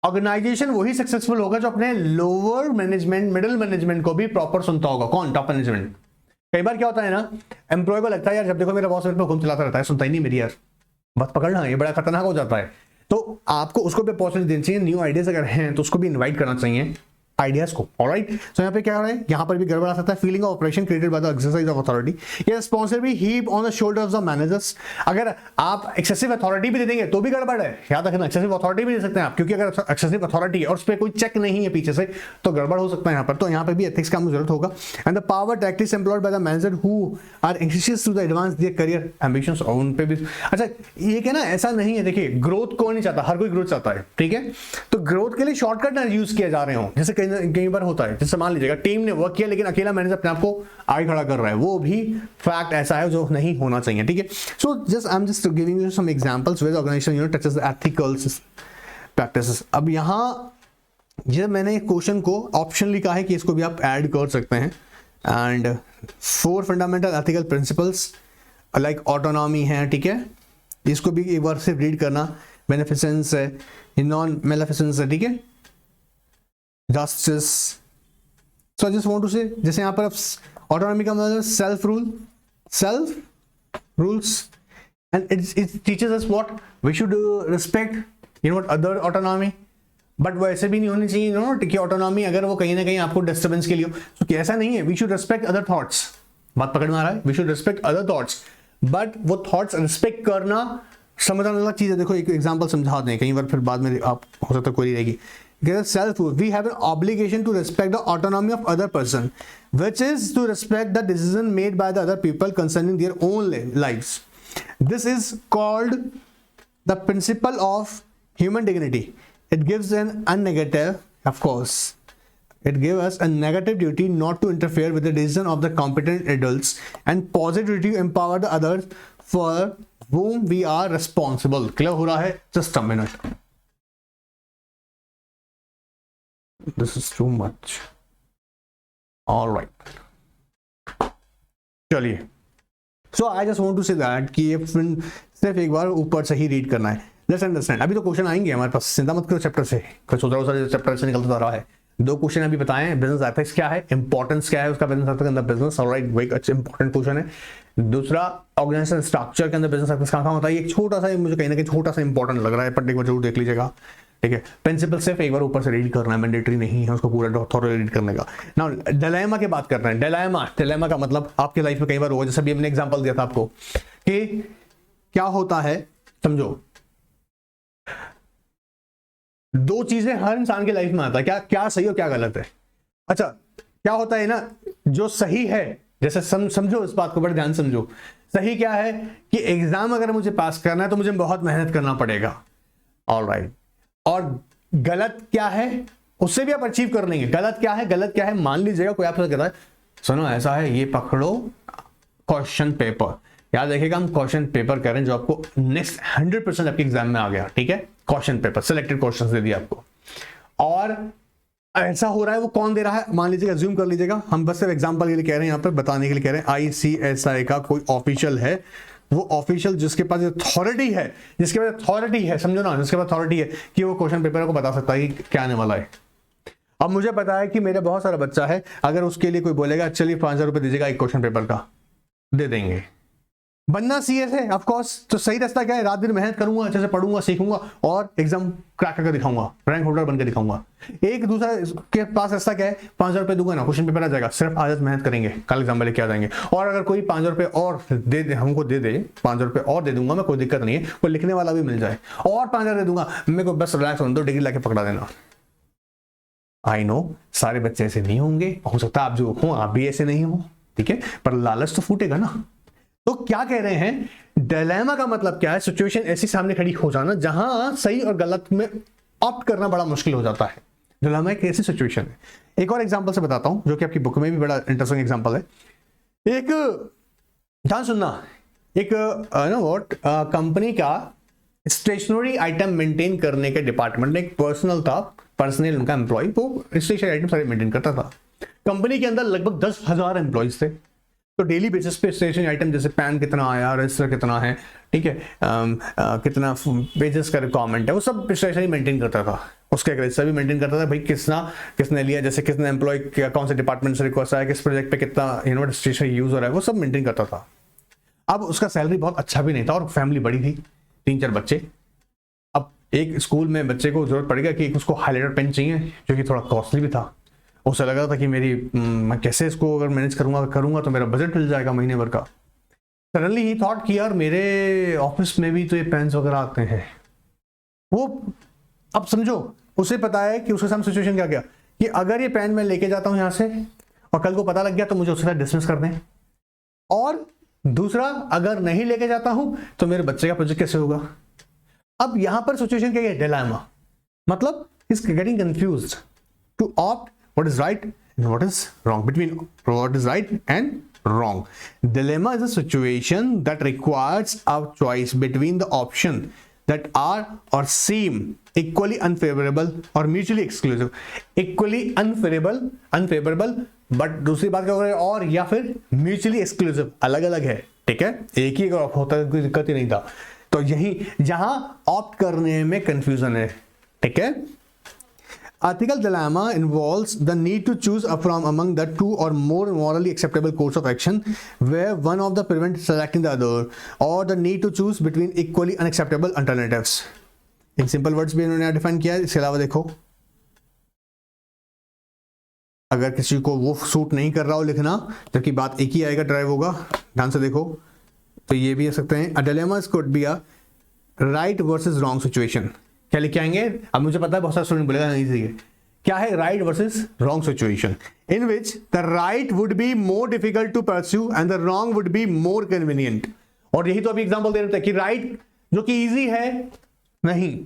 ऑर्गेनाइजेशन वही सक्सेसफुल होगा जो अपने लोअर मैनेजमेंट मिडिल मैनेजमेंट को भी प्रॉपर सुनता होगा। कौन? Top management. कई बार क्या होता है ना, एम्प्लॉय को लगता है यार जब देखो मेरा बॉस मेरे पे हुक्म चलाता रहता है, सुनता ही नहीं मेरी यार, बस पकड़ना, ये बड़ा खतरनाक हो जाता है। तो आपको उसको भी अपॉर्चुनिटी देनी चाहिए, न्यू आइडियाज अगर हैं तो उसको भी इन्वाइट करना चाहिए आइडियाज को। ऑलराइट, सो यहाँ पे क्या हो रहा है, यहाँ पर भी गड़बड़ आ सकता है। Feeling of operation created by the exercise of authority, ये responsibility heap on the shoulder of the managers. अगर आप एक्सेसिव अथॉरिटी भी दे देंगे तो भी गड़बड़ है, याद रखना एक्सेसिव अथॉरिटी भी दे सकते हैं आप, क्योंकि अगर एक्सेसिव अथॉरिटी है और उस पर कोई चेक नहीं है पीछे से तो गड़बड़ हो सकता है यहाँ पर। तो यहाँ पे भी एथिक्स का जरूरत होगा। And the power tactics employed by the manager who are anxious to the advance their career ambitions, और उन पे भी। अच्छा ये क्या ना, ऐसा नहीं है, देखिए ग्रोथ कौन नहीं चाहता, हर कोई ग्रोथ चाहता है, ठीक है। तो ग्रोथ के लिए शॉर्टकट ना यूज किए जा रहे हो, जैसे कई बार होता है। जैसे मान लीजिएगा टीम ने वर्क किया लेकिन अकेला मैनेजर अपने आप को आगे खड़ा कर रहा है, वो भी फैक्ट ऐसा है जो नहीं होना चाहिए, ठीक है। So just I am just giving you some examples where organisation touches the ethical practices. अब यहां ये मैंने क्वेश्चन को ऑप्शन लिखा है कि इसको भी आप ऐड कर सकते हैं। And 4 fundamental ethical principles like autonomy है, ठीक है, इसको भी एक बार से रीड करना। बेनिफिसेंस है, नॉन मेलेफिसेंस है, ठीक है, justice. So I just want to say, जैसे यहाँ पर ऑटोनॉमी का मतलब self rules and it teaches us what we should respect what other autonomy, but वैसे भी नहीं होनी चाहिए कि ऑटोनॉमी अगर वो कहीं ना कहीं आपको डिस्टर्बेंस के लिए हो, तो ऐसा नहीं है। We should respect other thoughts, बात पकड़ में आ रहा है, we should respect other thoughts, but वो थॉट्स रिस्पेक्ट करना समझना अलग चीज है। देखो एक एग्जांपल समझा दें, कई बार फिर बाद में आप हो सकता है कोई रहेगी। Self rule, we have an obligation to respect the autonomy of other person, which is to respect the decision made by the other people concerning their own lives. This is called the principle of human dignity. It gives an unnegative, of course, it gives us a negative duty not to interfere with the decision of the competent adults and positive duty to empower the others for whom we are responsible. Clear हो रहा है? Just a minute. This is too much. All right. चलिए. So I just want to say that कि ये सिर्फ एक बार ऊपर से ही रीड करना है. Let's understand. अभी तो क्वेश्चन आएंगे हमारे पास, चिंता मत करो चैप्टर से. कुछ उधर चैप्टर से निकलता जा रहा है. 2 क्वेश्चन अभी बताए, बिजनेस एथिक्स क्या है, इंपॉर्टेंस क्या है उसका बिजनेस एथिक्स के अंदर बिजनेस, ऑलराइट, वही अच्छा इंपॉर्टेंट क्वेश्चन है। दूसरा ऑर्गेनाइजेशन स्ट्रक्चर के अंदर बिजनेस एथिक्स कहाँ होता है, एक छोटा सा मुझे कहीं ना कहीं छोटा सा इंपॉर्टेंट लग रहा है, पर एक बार जरूर देख लीजिएगा, ठीक है। प्रिंसिपल सिर्फ एक बार ऊपर से रीड करना है, मैंडेटरी नहीं है उसको पूरा थोड़ा रीड करने का। नाउ डिलेमा की बात कर रहे हैं। डिलेमा का मतलब आपके लाइफ में कई बार हुआ, जैसे अभी हमने एग्जांपल दिया था आपको कि क्या होता है, समझो 2 चीजें हर इंसान के लाइफ में आता है, क्या सही और क्या गलत है। अच्छा क्या होता है ना, जो सही है, जैसे समझो इस बात को बड़े ध्यान समझो, सही क्या है कि एग्जाम अगर मुझे पास करना है तो मुझे बहुत मेहनत करना पड़ेगा, ऑलराइट। और गलत क्या है, उससे भी आप अचीव कर लेंगे। गलत क्या है, मान लीजिएगा कोई आपसे कहता है सुनो ऐसा है, ये पकड़ो क्वेश्चन पेपर, याद रखिएगा हम क्वेश्चन पेपर करें जो आपको नेक्स्ट 100% आपके एग्जाम में आ गया, ठीक है। क्वेश्चन पेपर सिलेक्टेड क्वेश्चंस दे दिए आपको, और ऐसा हो रहा है, वो कौन दे रहा है, मान लीजिएगा, अज्यूम कर लीजिएगा, हम बस सिर्फ एग्जांपल के लिए कह रहे हैं, यहाँ पर बताने के लिए कह रहे हैं, ICSI का कोई ऑफिशियल है, वो ऑफिशियल जिसके पास अथॉरिटी है, समझो ना, जिसके पास अथॉरिटी है कि वो क्वेश्चन पेपर को बता सकता है कि क्या आने वाला है। अब मुझे पता है कि मेरा बहुत सारा बच्चा है, अगर उसके लिए कोई बोलेगा चलिए 5,000 रुपए दीजिएगा एक क्वेश्चन पेपर का, दे देंगे, बनना सीएस है ऑफ कोर्स, तो सही रास्ता क्या है, रात दिन मेहनत करूंगा, अच्छे से पढ़ूंगा, सीखूंगा और एग्जाम क्रैक करके दिखाऊंगा, रैंक होल्डर बनकर दिखाऊंगा। एक दूसरा के पास रास्ता क्या है, 5,000 रुपए दूंगा ना, क्वेश्चन पेपर आ जाएगा, सिर्फ आदत मेहनत करेंगे, कल एग्जाम में लेके आ जाएंगे। और अगर कोई 5,000 रुपए और दे दे, हमको दे दे 5,000 रुपए और दे दूंगा मैं, कोई दिक्कत नहीं है, कोई लिखने वाला भी मिल जाए और 5,000 दे दूंगा, मेरे को बस रिलैक्स होने दो, डिग्री लाके पकड़ा देना। आई नो सारे बच्चे ऐसे नहीं होंगे, हो सकता है आप जो हो आप भी ऐसे नहीं हो, ठीक है, पर लालच तो फूटेगा ना। तो क्या कह रहे हैं, डिलेमा का मतलब क्या है, सिचुएशन ऐसी सामने खड़ी हो जाना जहां सही और गलत में ऑप्ट करना बड़ा मुश्किल हो जाता है। डिलेमा एक ऐसी सिचुएशन है। एक और एग्जांपल से बताता हूं जो कि आपकी बुक में भी बड़ा इंटरेस्टिंग एग्जांपल है। एक ध्यान सुनना, एक कंपनी का स्टेशनरी आइटम मेंटेन करने के डिपार्टमेंट में एक पर्सनल उनका एम्प्लॉय वो स्टेशनरी आइटम सारे मेंटेन करता था। कंपनी के अंदर लगभग 10,000 एम्प्लॉयज थे, तो डेली बेसिस पे स्टेशनरी आइटम जैसे पेन कितना आया, रजिस्टर कितना है, ठीक है, कितना पेजेस का रिक्वायरमेंट है, वो सब स्टेशनरी मेंटेन करता था। उसके रजिस्टर भी मेंटेन करता था, भाई किसने लिया, जैसे किसने एम्प्लॉय कौन से डिपार्टमेंट से रिक्वेस्ट आया, किस प्रोजेक्ट पे कितना स्टेशनरी यूज हो रहा है, वो सब मेंटेन करता था। अब उसका सैलरी बहुत अच्छा भी नहीं था और फैमिली बड़ी थी, 3-4 बच्चे। अब एक स्कूल में बच्चे को जरूरत पड़ेगा कि उसको हाइलाइटर पेन चाहिए जो कि थोड़ा कॉस्टली भी था। उसे लग रहा था कि मैं कैसे इसको अगर मैनेज करूंगा तो मेरा बजट मिल जाएगा महीने भर का। सडनली ही थॉट कि यार मेरे ऑफिस में भी तो ये पेन्स वगैरह आते हैं। वो अब समझो, उसे पता है कि उसके सामने सिचुएशन क्या क्या कि अगर ये पेन मैं लेके जाता हूं यहां से और कल को पता लग गया तो मुझे उसके साथ डिसमिस कर दें, और दूसरा अगर नहीं लेके जाता हूं तो मेरे बच्चे का प्रोजेक्ट कैसे होगा। अब यहां पर सिचुएशन क्या है, डिलेमा, मतलब is getting confused to opt what is right and what is wrong, between what is right and wrong. Dilemma is a situation that requires a choice between the option that are or seem equally unfavorable or mutually exclusive. Equally unfavorable but दूसरी बात क्या हो रही है, और या फिर mutually exclusive, अलग अलग है, ठीक है, एक ही अगर होता है कोई दिक्कत ही नहीं था। तो यही जहां ऑप्ट करने में कंफ्यूजन है, ठीक है। Ethical dilemma involves the need to choose from among the two or more morally acceptable course of action, where one of the prevents selecting the other, or the need to choose between equally unacceptable alternatives. In simple words भी इन्होंने define किया है। इसके अलावा देखो, अगर किसी को वो सूट नहीं कर रहा हो लिखना, जबकि बात एक ही आएगा, ड्राइव होगा, ध्यान से देखो, तो ये भी आ सकते हैं। A dilemma could be a right versus wrong situation. क्या लिख आएंगे, अब मुझे पता है बहुत सारे स्टूडेंट बोलेगा नहीं सही है, क्या है, right versus wrong situation in which the right would be more difficult to pursue and the wrong would be more convenient. और यही तो अभी एग्जांपल दे रहे थे कि राइट जो कि इजी है, नहीं,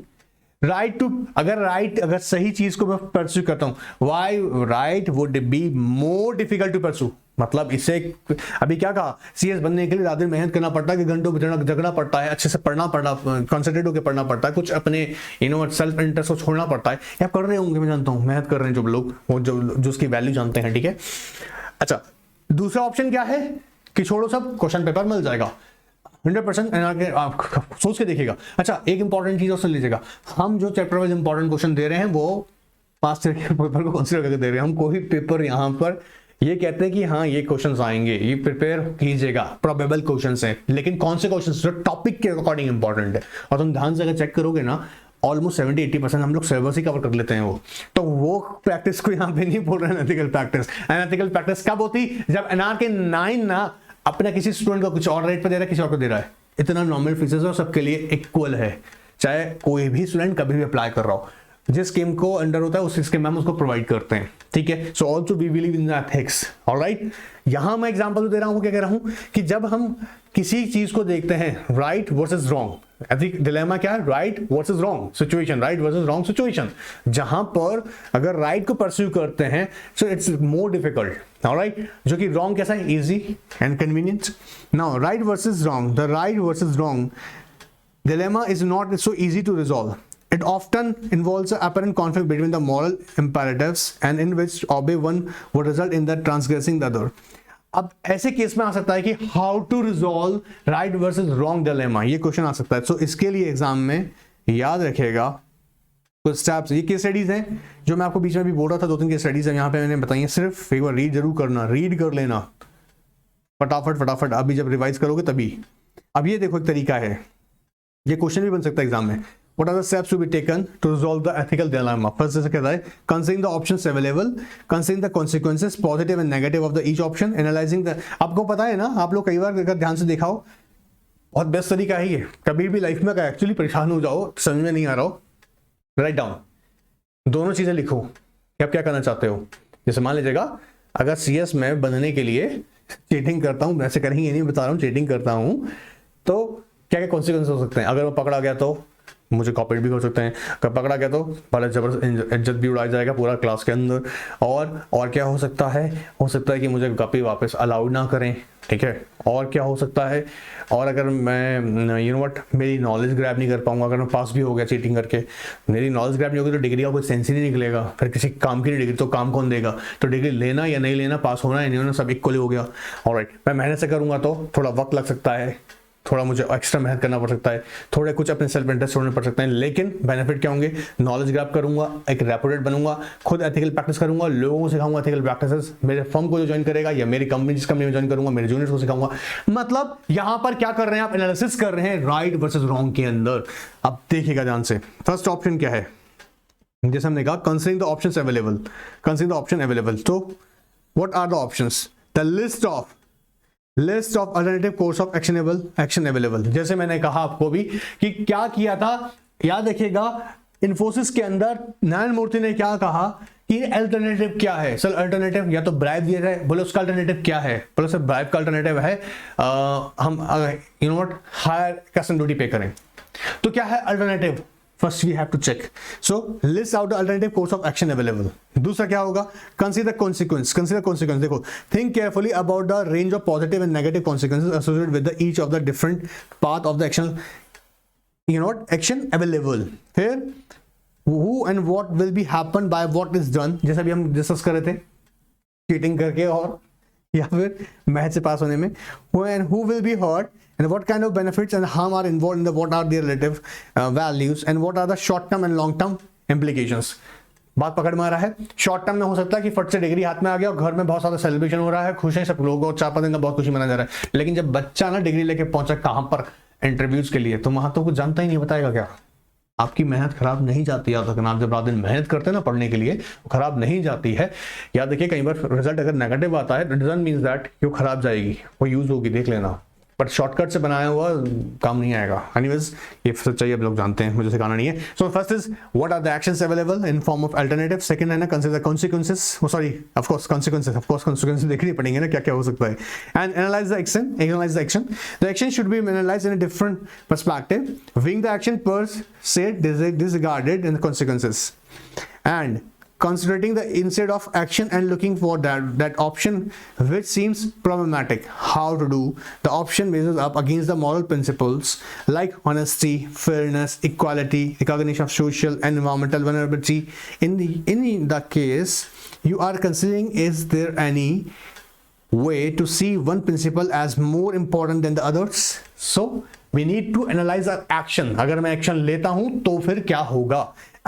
अगर सही चीज को मैं परस्यू करता हूं, why right would be more difficult to pursue, मतलब इससे अभी क्या कहा, सीएस बनने के लिए रात दिन मेहनत करना पड़ता है, कि घंटों जगना पड़ता है, अच्छे से पढ़ना पड़ता, कॉन्सेंट्रेट होकर पढ़ना पड़ता है, कुछ अपने सेल्फ इंटरेस्ट को छोड़ना पड़ता है। या कर रहे होंगे, मैं जानता हूं, मेहनत कर रहे हैं जो लोग, वो जो उसकी वैल्यू जानते हैं, ठीक है। अच्छा, दूसरा ऑप्शन क्या है कि छोड़ो सब, क्वेश्चन पेपर मिल जाएगा 100%, आप सोच के देखिएगा। अच्छा, एक इंपॉर्टेंट चीज और सुन लीजिएगा, हम जो चैप्टर वाइज इंपॉर्टेंट क्वेश्चन दे रहे हैं वो पास्ट ईयर के पेपर को कंसीडर करके दे रहे हैं। हम कोई पेपर यहाँ पर ये कहते हैं कि हाँ ये क्वेश्चंस आएंगे, ये प्रिपेयर कीजिएगा, प्रोबेबल क्वेश्चंस हैं, लेकिन कौन से क्वेश्चंस जो टॉपिक के अकॉर्डिंग इंपॉर्टेंट है। और तुम ध्यान से अगर चेक करोगे ना, ऑलमोस्ट 70-80% हम लोग सिलेबस ही कवर कर लेते हैं तो वो प्रैक्टिस को यहाँ पे नहीं बोल रहे हैं एथिकल प्रैक्टिस। एथिकल प्रैक्टिस कब होती, जब एनआर के 9 ना अपना किसी स्टूडेंट को कुछ और रेट पे दे रहा है, किसी और को दे रहा है, इतना नॉर्मल फीसेस और सबके लिए इक्वल है, चाहे कोई भी स्टूडेंट कभी भी अप्लाई कर रहा हो, जिस स्कीम को अंडर होता है उस स्कीम में हम उसको प्रोवाइड करते हैं, ठीक है। So also we believe in ethics, alright. यहां मैं एग्जांपल दे रहा हूं, क्या कह रहा हूं कि जब हम किसी चीज को देखते हैं right versus wrong, ethic dilemma क्या है, right versus wrong situation, right versus wrong situation, जहां पर अगर राइट को परस्यू करते हैं so it's more difficult, alright, जो कि रॉन्ग कैसा है, easy and convenient. Now right versus wrong, the right versus wrong dilemma is not so easy to resolve. It often involves an apparent conflict between the moral imperatives and in which obey one would result in the transgressing the other. अब ऐसे case में आ सकता है कि how to resolve right versus wrong dilemma, ये question आ सकता है। सो इसके लिए एग्जाम में याद रखिएगा कुछ स्टेप्स, ये केस स्टडीज हैं जो मैं आपको बीच में भी बोल रहा था, 2-3 केस स्टडीज है यहाँ पे मैंने बताई है, सिर्फ एक बार रीड जरूर करना, रीड कर लेना फटाफट, अभी जब रिवाइज करोगे तभी। अब ये देखो एक तरीका है, ये क्वेश्चन भी बन सकता है एग्जाम में। What are the steps to be taken to resolve the ethical dilemma? First जैसे कहता है considering the options available, considering the consequences positive and negative of the each option, analyzing the, आपको पता है ना, आप लोग कई बार अगर ध्यान से देखा हो, बहुत बेस्ट तरीका है ये। कभी भी लाइफ में एक्चुअली परेशान हो जाओ, समझ में नहीं आ रहा हो, राइट डाउन, दोनों चीजें लिखो कि आप क्या करना चाहते हो। जैसे मान लीजिएगा अगर CS में बनने के लिए चीटिंग करता हूँ, वैसे करेंगे ये नहीं बता रहा हूँ, चीटिंग करता हूँ तो क्या क्या कॉन्सिक्वेंस हो सकते हैं। अगर मैं पकड़ा गया तो मुझे कॉपरेट भी कर सकते हैं, अगर पकड़ा गया तो बड़ा जबरदस्त इज्जत भी उड़ाया जाएगा पूरा क्लास के अंदर। और क्या हो सकता है कि मुझे कॉपी वापस अलाउड ना करें, ठीक है। और क्या हो सकता है, और अगर मैं यू नो व्हाट मेरी नॉलेज ग्रैब नहीं कर पाऊंगा, अगर मैं पास भी हो गया चीटिंग करके, मेरी नॉलेज ग्रैब नहीं होगी तो डिग्री का कोई सेंस ही नहीं निकलेगा, फिर किसी काम की नहीं डिग्री, तो काम कौन देगा। तो डिग्री लेना या नहीं लेना, पास होना या नहीं होना, सब इक्वली हो गया। ऑलराइट, मैं मेहनत से करूंगा तो थोड़ा वक्त लग सकता है, थोड़ा मुझे एक्स्ट्रा मेहनत करना पड़ सकता है, थोड़े कुछ अपने सेल्फ इंटरेस्ट छोड़ने पड़ सकते हैं, लेकिन बेनिफिट क्या होंगे, नॉलेज ग्रैब करूंगा, एक रेपुटेड बनूंगा, खुद एथिकल प्रैक्टिस करूंगा, लोगों को सिखाऊंगा एथिकल प्रैक्टिसेस, मेरे फर्म को जो ज्वाइन करेगा या मेरी कंपनी जिस कंपनी में ज्वाइन करूंगा, मेरे जूनियर्स को सिखाऊंगा। मतलब यहां पर क्या कर रहे हैं आप, एनालिसिस कर रहे हैं राइट वर्सेस रॉन्ग के अंदर। अब देखिएगा ध्यान से, फर्स्ट ऑप्शन क्या है, जैसे हमने कहा considering the options available, considering the option available, तो what are the options, the list of alternative course of action available. जैसे मैंने कहा आपको भी कि क्या किया था, याद रखिएगा इन्फोसिस के अंदर नारायण मूर्ति ने क्या कहा कि अल्टरनेटिव क्या है। सर अल्टरनेटिव या तो ब्राइब दिया जाए, बोले उसका अल्टरनेटिव क्या है, बोले सर ब्राइब का अल्टरनेटिव है हम you know what higher custom duty pay करें। तो क्या है alternative, first we have to check, so list out the alternative course of action available. दूसरा क्या होगा, कंसीडर कॉन्सिक्वेंस, देखो think carefully about the range of positive and negative consequences associated with the each of the different path of the action, you know action available. फिर who and what will be happen by what is done, जैसे अभी हम discuss कर रहे थे cheating करके और या फिर मैथ से पास होने में, who will be hurt and what kind of benefits and harm are involved in the what are their relative values and what are the short term and long term implications। बात पकड़ में आ रहा है, short term में हो सकता है कि फट से डिग्री हाथ में आ गया और घर में बहुत सारा सेलिब्रेशन हो रहा है, खुश हैं सब लोग और 4-5 दिन का बहुत खुशी मनाया जा रहा है, लेकिन जब बच्चा ना डिग्री लेके पहुंचा कहां पर इंटरव्यूज के लिए, तो वहां तो कुछ जानता ही नहीं, बताएगा क्या। आपकी मेहनत खराब नहीं जाती, याद रखना, आप जब रात दिन मेहनत करते हैं ना पढ़ने के लिए, वो खराब नहीं जाती है। याद देखिए कई बार रिजल्ट अगर नेगेटिव आता है, डजंट मींस दैट कि वो खराब जाएगी, वो यूज होगी, देख लेना, बट शॉर्टकट से बनाया हुआ काम नहीं आएगा। एनीवेज ये सच्चाई अब लोग जानते हैं, मुझे सिखाना नहीं है। So first is what are the actions available in form of alternative. Second है ना consider consequences, sorry of course consequences देखनी पड़ेंगे ना क्या क्या हो सकता है। And analyse the action, the action should be analysed in a different perspective, viewing the action per se disregarded in the consequences, and considering the instead of action and looking for that option which seems problematic. How to do the option measures up against the moral principles like honesty, fairness, equality, recognition of social and environmental vulnerability. In the case you are considering, is there any way to see one principle as more important than the others? So we need to analyze our action. अगर मैं action लेता हूं तो फिर क्या होगा,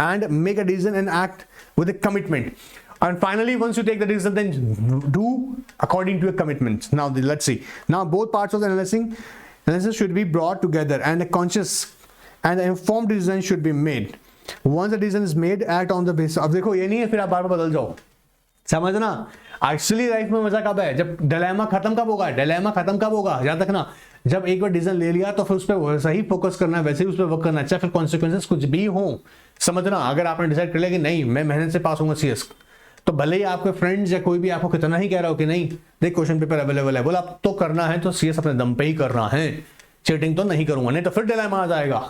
and make a decision and act with a commitment. And finally, once you take the decision, then do according to your commitments. Now let's see. Now both parts of the analysis should be brought together, and a conscious and informed decision should be made. Once the decision is made, act on the basis. अब देखो ये नहीं है फिर आप बार बार बदल जाओ, समझना। एक्चुअली लाइफ में मजा कब है, जब डिलेमा खत्म कब होगा, याद रखना, जब एक बार डिसीजन ले लिया तो फिर उस पर वैसा ही फोकस करना है, वैसे ही उस पर वर्क करना है, चाहे फिर कॉन्सिक्वेंसेस कुछ भी हो। समझना, अगर आपने डिसाइड कर लिया कि नहीं मैं मेहनत से पास होऊंगा CS, तो भले ही आपके फ्रेंड्स या कोई भी आपको कितना ही कह रहा हो कि नहीं देख क्वेश्चन पेपर अवेलेबल है, बोला अब तो करना है तो CS अपने दम पे ही करना है, चीटिंग तो नहीं करूंगा, नहीं तो फिर डिलेमा आ जाएगा।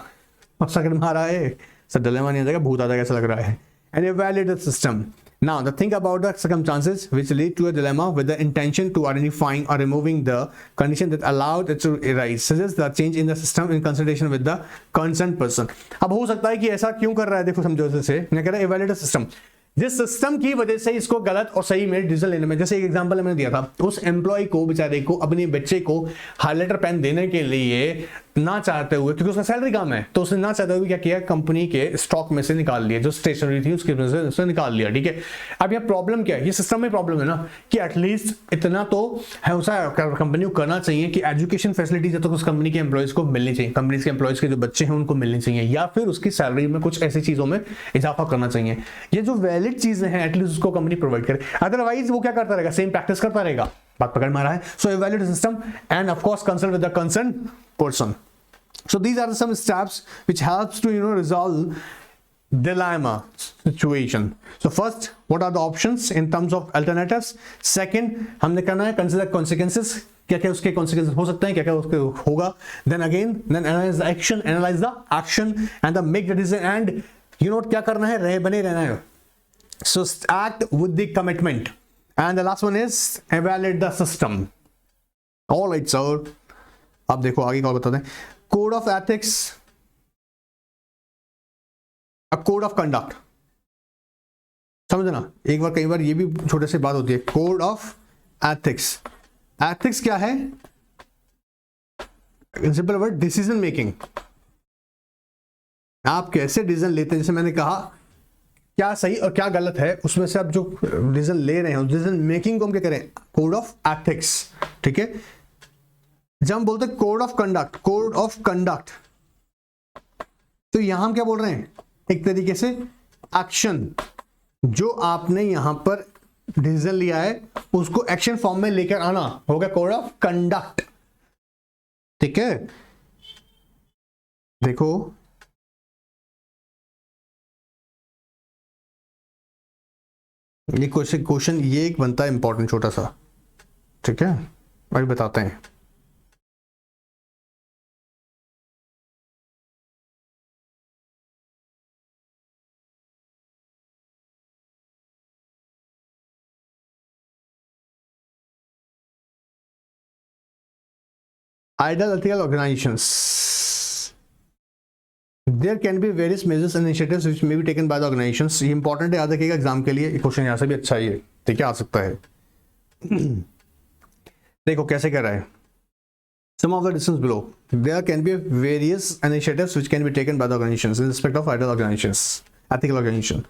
और सेकंड मारा है सर, डिलेमा नहीं आ जाएगा, भूत आ जाएगा ऐसा लग रहा है। And evaluate the system. Now, think about the circumstances which lead to a dilemma with the intention to identifying or removing the condition that allowed it to arise, such as the change in the system in consultation with the concerned person. अब हो सकता है कि ऐसा क्यों कर रहा है, देखो समझो जैसे मैं कह रहा evaluate the system, जिस सिस्टम की वजह से इसको गलत और सही में डिसीजन लेने में, जैसे एक एग्जांपल मैंने दिया था, उस एम्प्लॉय को बेचारे को अपने बच्चे को हाइलाइटर पेन देने के लिए ना चाहते हुए, क्योंकि उसका सैलरी कम है, तो उसने ना चाहते हुए क्या किया, कंपनी के स्टॉक में से निकाल लिया, जो स्टेशनरी थी उसके निकाल लिया, ठीक है। अब यह प्रॉब्लम क्या है, ये सिस्टम में प्रॉब्लम है ना, कि एटलीस्ट इतना तो है कंपनी को करना चाहिए कि एजुकेशन फैसिलिटीज तो उस कंपनी के एम्प्लॉयज को मिलनी चाहिए, कंपनी के एम्प्लॉयज के जो बच्चे हैं उनको मिलनी चाहिए, या फिर उसकी सैलरी में कुछ ऐसी चीजों में इजाफा करना चाहिए। ये जो वैलिड चीजें हैं एटलीस्ट उसको कंपनी प्रोवाइड करे, अदरवाइज वो क्या करता रहेगा, सेम प्रैक्टिस करता रहेगा। बात पकड़ में आ रहा है? So evaluate system and of course consult with the concern person. So these are some steps which helps to resolve dilemma situation. So first, what are the options in terms of alternatives? Second, हमने करना है consider consequences, क्या क्या उसके consequences हो सकते हैं, क्या क्या उसके होगा। Then again, then analyze the action and the make the decision, and क्या करना है, रहे बने रहना है। So act with the commitment, and the last one is evaluate the system. All right sir, अब देखो आगे क्या बताते हैं। Code of ethics, code of conduct, समझना एक बार, कई बार ये भी छोटे से बात होती है। कोड ऑफ एथिक्स, एथिक्स क्या है, सिंपल वर्ड डिसीजन मेकिंग, आप कैसे डिसीजन लेते हैं, जैसे मैंने कहा क्या सही और क्या गलत है, उसमें से आप जो डिसीजन ले रहे हैं डिसीजन मेकिंग को हम क्या करें, कोड ऑफ एथिक्स, ठीक है। जब हम बोलते हैं code of conduct, code of conduct, तो यहां हम क्या बोल रहे हैं, एक तरीके से एक्शन, जो आपने यहां पर डिसीजन लिया है उसको एक्शन फॉर्म में लेकर आना होगा, कोड ऑफ कंडक्ट, ठीक है। देखो ये क्वेश्चन ये एक बनता है इंपॉर्टेंट छोटा सा, ठीक है, अभी बताते हैं। Ideal ethical organizations. There can be various measures and initiatives which may be taken by the organizations. ये इंपॉर्टेंट है, याद रखिएगा एग्जाम के लिए, क्वेश्चन यहाँ से भी अच्छा ही है, ठीक है, आ सकता है। देखो कैसे कह रहा है, some of the distance below there can be various initiatives which can be taken by the organizations in respect of ideal organizations, ethical organization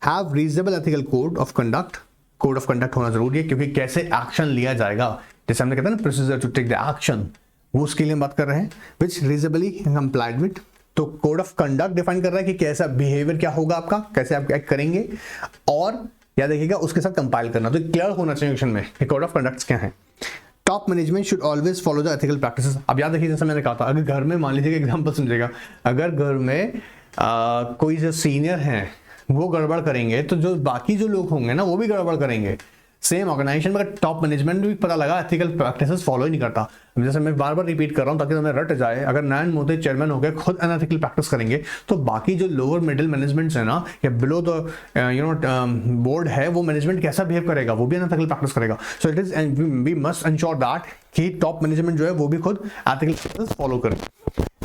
have reasonable ethical code of conduct, code of conduct होना जरूरी है, क्योंकि कैसे action लिया जाएगा, जैसे हमने कहता है ना procedure to take the action, वो उसके लिए हम बात कर रहे हैं, विच रीजनेबली कंप्लाइड विद। तो कोड ऑफ कंडक्ट डिफाइन कर रहा है कि कैसा बिहेवियर क्या होगा आपका, कैसे आप एक्ट करेंगे, और याद रखिएगा उसके साथ कंपाइल करना, तो क्लियर होना चाहिए क्वेश्चन में कि कोड ऑफ कंडक्ट क्या है। Top management should always follow the ethical practices. अब याद रखिए जैसे मैंने कहा था, अगर घर में मान लीजिए एग्जाम्पल समझेगा, अगर घर में कोई जो सीनियर हैं वो गड़बड़ करेंगे तो जो बाकी जो लोग होंगे ना वो भी गड़बड़ करेंगे। सेम ऑर्गेनाइजेशन में अगर टॉप मैनेजमेंट भी पता लगा एथिकल प्रैक्टिसेस फॉलो ही नहीं करता, जैसे मैं बार बार रिपीट कर रहा हूं ताकि तुम्हें रट जाए, अगर नयन मोदी चेयरमैन हो गए खुद अनएथिकल प्रैक्टिस करेंगे तो बाकी जो लोअर मिडिल मैनेजमेंट्स है ना, या बिलो द बोर्ड है, वो मैनेजमेंट कैसा बिहेव करेगा, वो भी अनएथिकल प्रैक्टिस करेगा। So it is we must ensure that कि टॉप मैनेजमेंट जो है वो भी खुद एथिकल प्रैक्टिस फॉलो करे।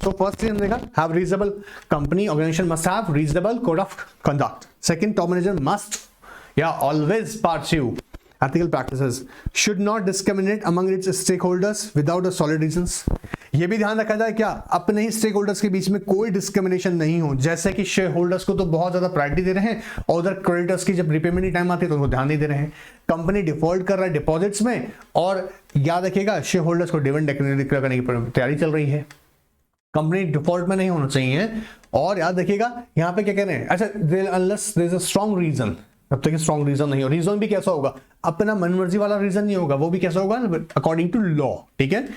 So firstly हमने देखा have reasonable company organization must have reasonable code of conduct. Second, top manager must always pursue ethical practices, should not discriminate among its stakeholders without a solid reasons. ये भी ध्यान रखा जाए क्या, अपने ही स्टेक होल्डर्स के बीच में कोई डिस्क्रिमिनेशन नहीं हो, जैसे कि शेयर होल्डर्स को तो बहुत ज्यादा प्रायोरिटी दे रहे हैं और उधर क्रेडिटर्स की जब रिपेमेंट की टाइम आती है तो उनको ध्यान नहीं दे रहे हैं। कंपनी डिफॉल्ट कर रहा है डिपॉजिट्स में, और याद रखिएगा शेयर होल्डर्स को डिविडेंड डिक्लेयर करने की तैयारी चल रही है, कंपनी डिफॉल्ट में नहीं होना चाहिए। और याद रखिएगा यहाँ पे क्या कह रहे हैं, अच्छा unless there is a strong reason, जब तक स्ट्रांग रीजन नहीं हो, रीजन भी कैसा होगा, अपना मनमर्जी वाला रीजन नहीं होगा, वो भी कैसा होगा अकॉर्डिंग टू लॉ, ठीक है।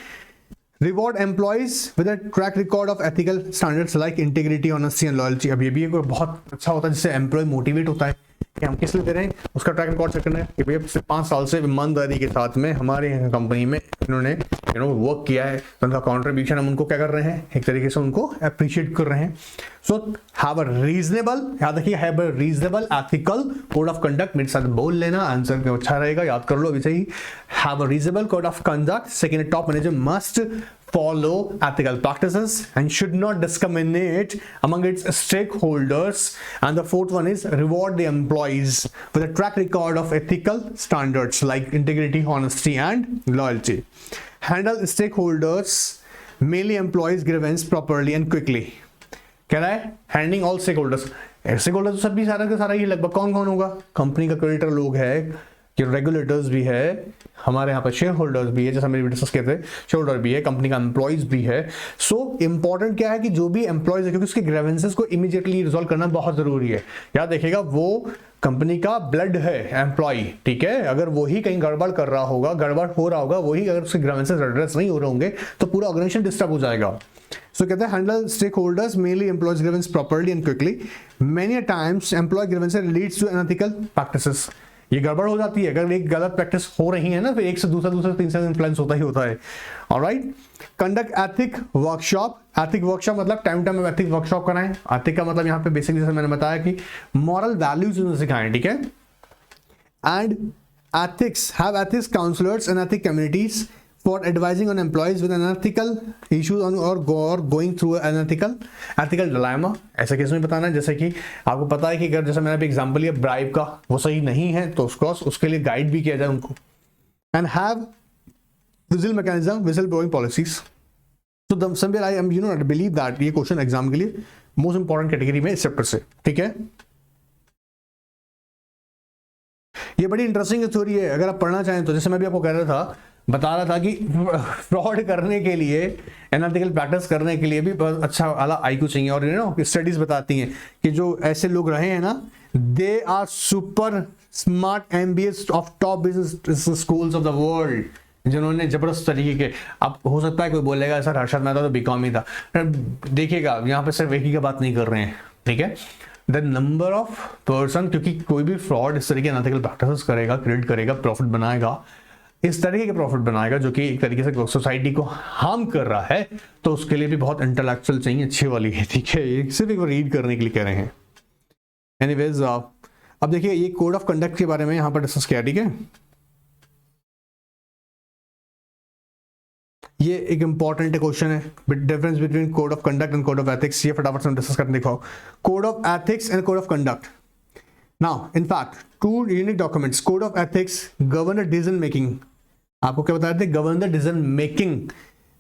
Reward employees with a track record of ethical standards like integrity, honesty and loyalty. अब ये भी एक बहुत अच्छा होता है जिससे एम्प्लॉय मोटिवेट होता है कि हम किस लिए दे रहे हैं, उसका ट्रैक रिकॉर्ड चेक करना है कि भैया पिछले 5 साल से ईमानदारी के साथ में हमारे कंपनी में इन्होंने वर्क किया है, तो उनका कॉन्ट्रीब्यूशन हम उनको क्या कर रहे हैं, एक तरीके से उनको अप्रिशिएट कर रहे हैं। सो हैव अ रीजनेबल, याद रखिए have a reasonable ethical code of conduct, मेरे साथ बोल लेना, आंसर अच्छा रहेगा, याद कर लो अभी से ही। Have a reasonable code of conduct. Second, top manager must follow ethical practices and should not discriminate among its stakeholders. And the fourth one is reward the employees with a track record of ethical standards like integrity, honesty and loyalty. Handle stakeholders mainly employees grievance properly and quickly. कह रहा है handling all stakeholders. Stakeholders तो सब भी सारा का सारा ही लगभग कौन कौन होगा, कंपनी का क्रेडिटर लोग है, कि रेगुलेटर्स भी है, हमारे यहाँ पर शेयर होल्डर्स भी है, जैसा मेरे डिस्कस किए थे, शेयर होल्डर भी है, कंपनी का एम्प्लॉयज भी है। सो इंपॉर्टेंट क्या है कि जो भी एम्प्लॉयज है, क्योंकि उसके ग्रेवेंसेस को इमीडिएटली रिजॉल्व करना बहुत जरूरी है। याद देखिएगा वो कंपनी का ब्लड है एम्प्लॉय, ठीक है, अगर वही कहीं गड़बड़ कर रहा होगा, गड़बड़ हो रहा होगा, वही अगर उसके ग्रेवेंसेस एड्रेस नहीं हो रहे होंगे तो पूरा ऑर्गेनाइजेशन डिस्टर्ब हो जाएगा। So कहते हैं handle stakeholders mainly employees grievance properly and quickly. Many a times employee grievances leads to unethical practices. ये गड़बड़ हो जाती है, अगर एक गलत प्रैक्टिस हो रही है ना, फिर एक से दूसरा दूसरा तीन से इन्फ्लुएंस होता ही होता है। Alright, conduct ethic workshop. Ethic workshop मतलब टाइम टाइम में एथिक वर्कशॉप कराएं। एथिक का मतलब यहाँ पे बेसिक जैसे मैंने बताया कि मॉरल वैल्यूज सिखाएं, ठीक है। And ethics, have ethics counsellors and ethic communities for advising on employees with unethical issues on or going through an ethical dilemma। ऐसा केस में बताना है, जैसे कि आपको पता है कि अगर जैसे मैंने अभी एग्जांपल लिया ब्राइब का, वो सही नहीं है तो उसके लिए गाइड भी किया जाए उनको। And have vigil mechanism, vigil blowing policies. तो somewhere I am I believe that ये क्वेश्चन एग्जाम के लिए मोस्ट इंपॉर्टेंट कैटेगरी में इस चैप्टर से, ठीक है। ये बड़ी इंटरेस्टिंग थ्योरी है, अगर आप पढ़ना चाहें तो। जैसे मैं भी आपको कह रहा था, बता रहा था कि फ्रॉड करने के लिए, एनालिटिकल प्रैक्टिस करने के लिए भी बहुत अच्छा वाला आईक्यू चाहिए। और यू नो स्टडीज बताती हैं कि जो ऐसे लोग रहे हैं ना, they are super smart MBAs of top business schools of the world, जिन्होंने जबरदस्त तरीके के। अब हो सकता है कोई बोलेगा सर हर्षद मेहता तो बीकॉम ही था। देखिएगा यहाँ पे सिर्फ एक ही का बात नहीं कर रहे हैं, ठीक है। द नंबर ऑफ पर्सन, क्योंकि कोई भी फ्रॉड इस तरीके एनालिटिकल प्रैक्टिस करेगा, क्रिएट करेगा, प्रॉफिट बनाएगा, इस तरीके के प्रॉफिट बनाएगा जो कि एक तरीके से सोसाइटी को हार्म कर रहा है, तो उसके लिए भी बहुत इंटेलेक्चुअल चाहिए, अच्छी वाली है, ठीक है। ये सिर्फ एक रीड करने के लिए कह रहे हैं। एनीवेज अब देखिए ये कोड ऑफ कंडक्ट के बारे में यहाँ पर डिस्कस किया, ठीक है। ये एक इंपॉर्टेंट क्वेश्चन है, difference between code of conduct and code of ethics. ये फटाफट से डिस्कस करने दिखाओ। Code of ethics and code of conduct. Now in fact two unique documents, code of ethics govern decision making. आपको क्या बता रहे थे, govern the decision making,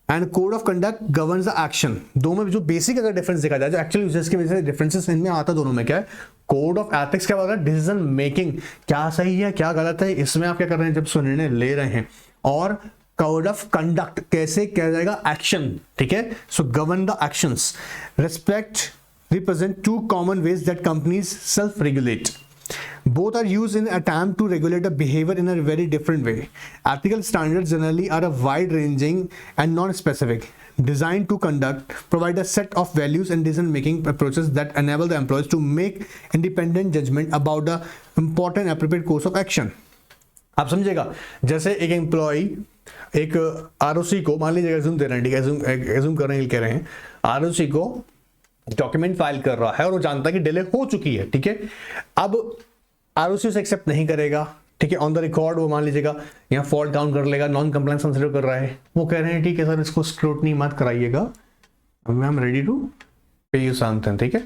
and code of conduct governs the action. दो में जो बेसिक अगर difference देखा जाए, जो एक्चुअली यूजेस की वजह से डिफरेंसेस इनमें आता दोनों में क्या है, कोड ऑफ एथिक्स क्या बता रहा है, डिसीजन मेकिंग, क्या सही है क्या गलत है, इसमें आप क्या कर रहे हैं जब निर्णय ले रहे हैं। और कोड ऑफ कंडक्ट कैसे किया जाएगा, एक्शन, ठीक है। So govern the actions. Respect represent to common ways that companies self regulate. Both are used in attempt to regulate a behavior in a very different way. Ethical standards generally are a wide-ranging and non-specific, designed to provide a set of values and decision-making approaches that enable the employees to make independent judgment about the important appropriate course of action. आप समझेगा, जैसे एक employ एक ROC को, मान लीजिए assume दे रहे हैं, ठीक है, एज्यूम करने के लिए कह रहे हैं, आरओसी को डॉक्यूमेंट फाइल कर रहा है और वो जानता है कि डिले हो चुकी है, ठीक है। अब आरओसी उसे एक्सेप्ट नहीं करेगा, ठीक है। ऑन द रिकॉर्ड वो मान लीजिएगा यहाँ फॉल्ट डाउन कर लेगा, नॉन कंप्लायंस कंसीडर कर रहा है, वो कह रहे हैं ठीक है सर इसको स्क्रूटनी मत कराइएगा, आई एम रेडी टू पे यू समथिंग, ठीक है।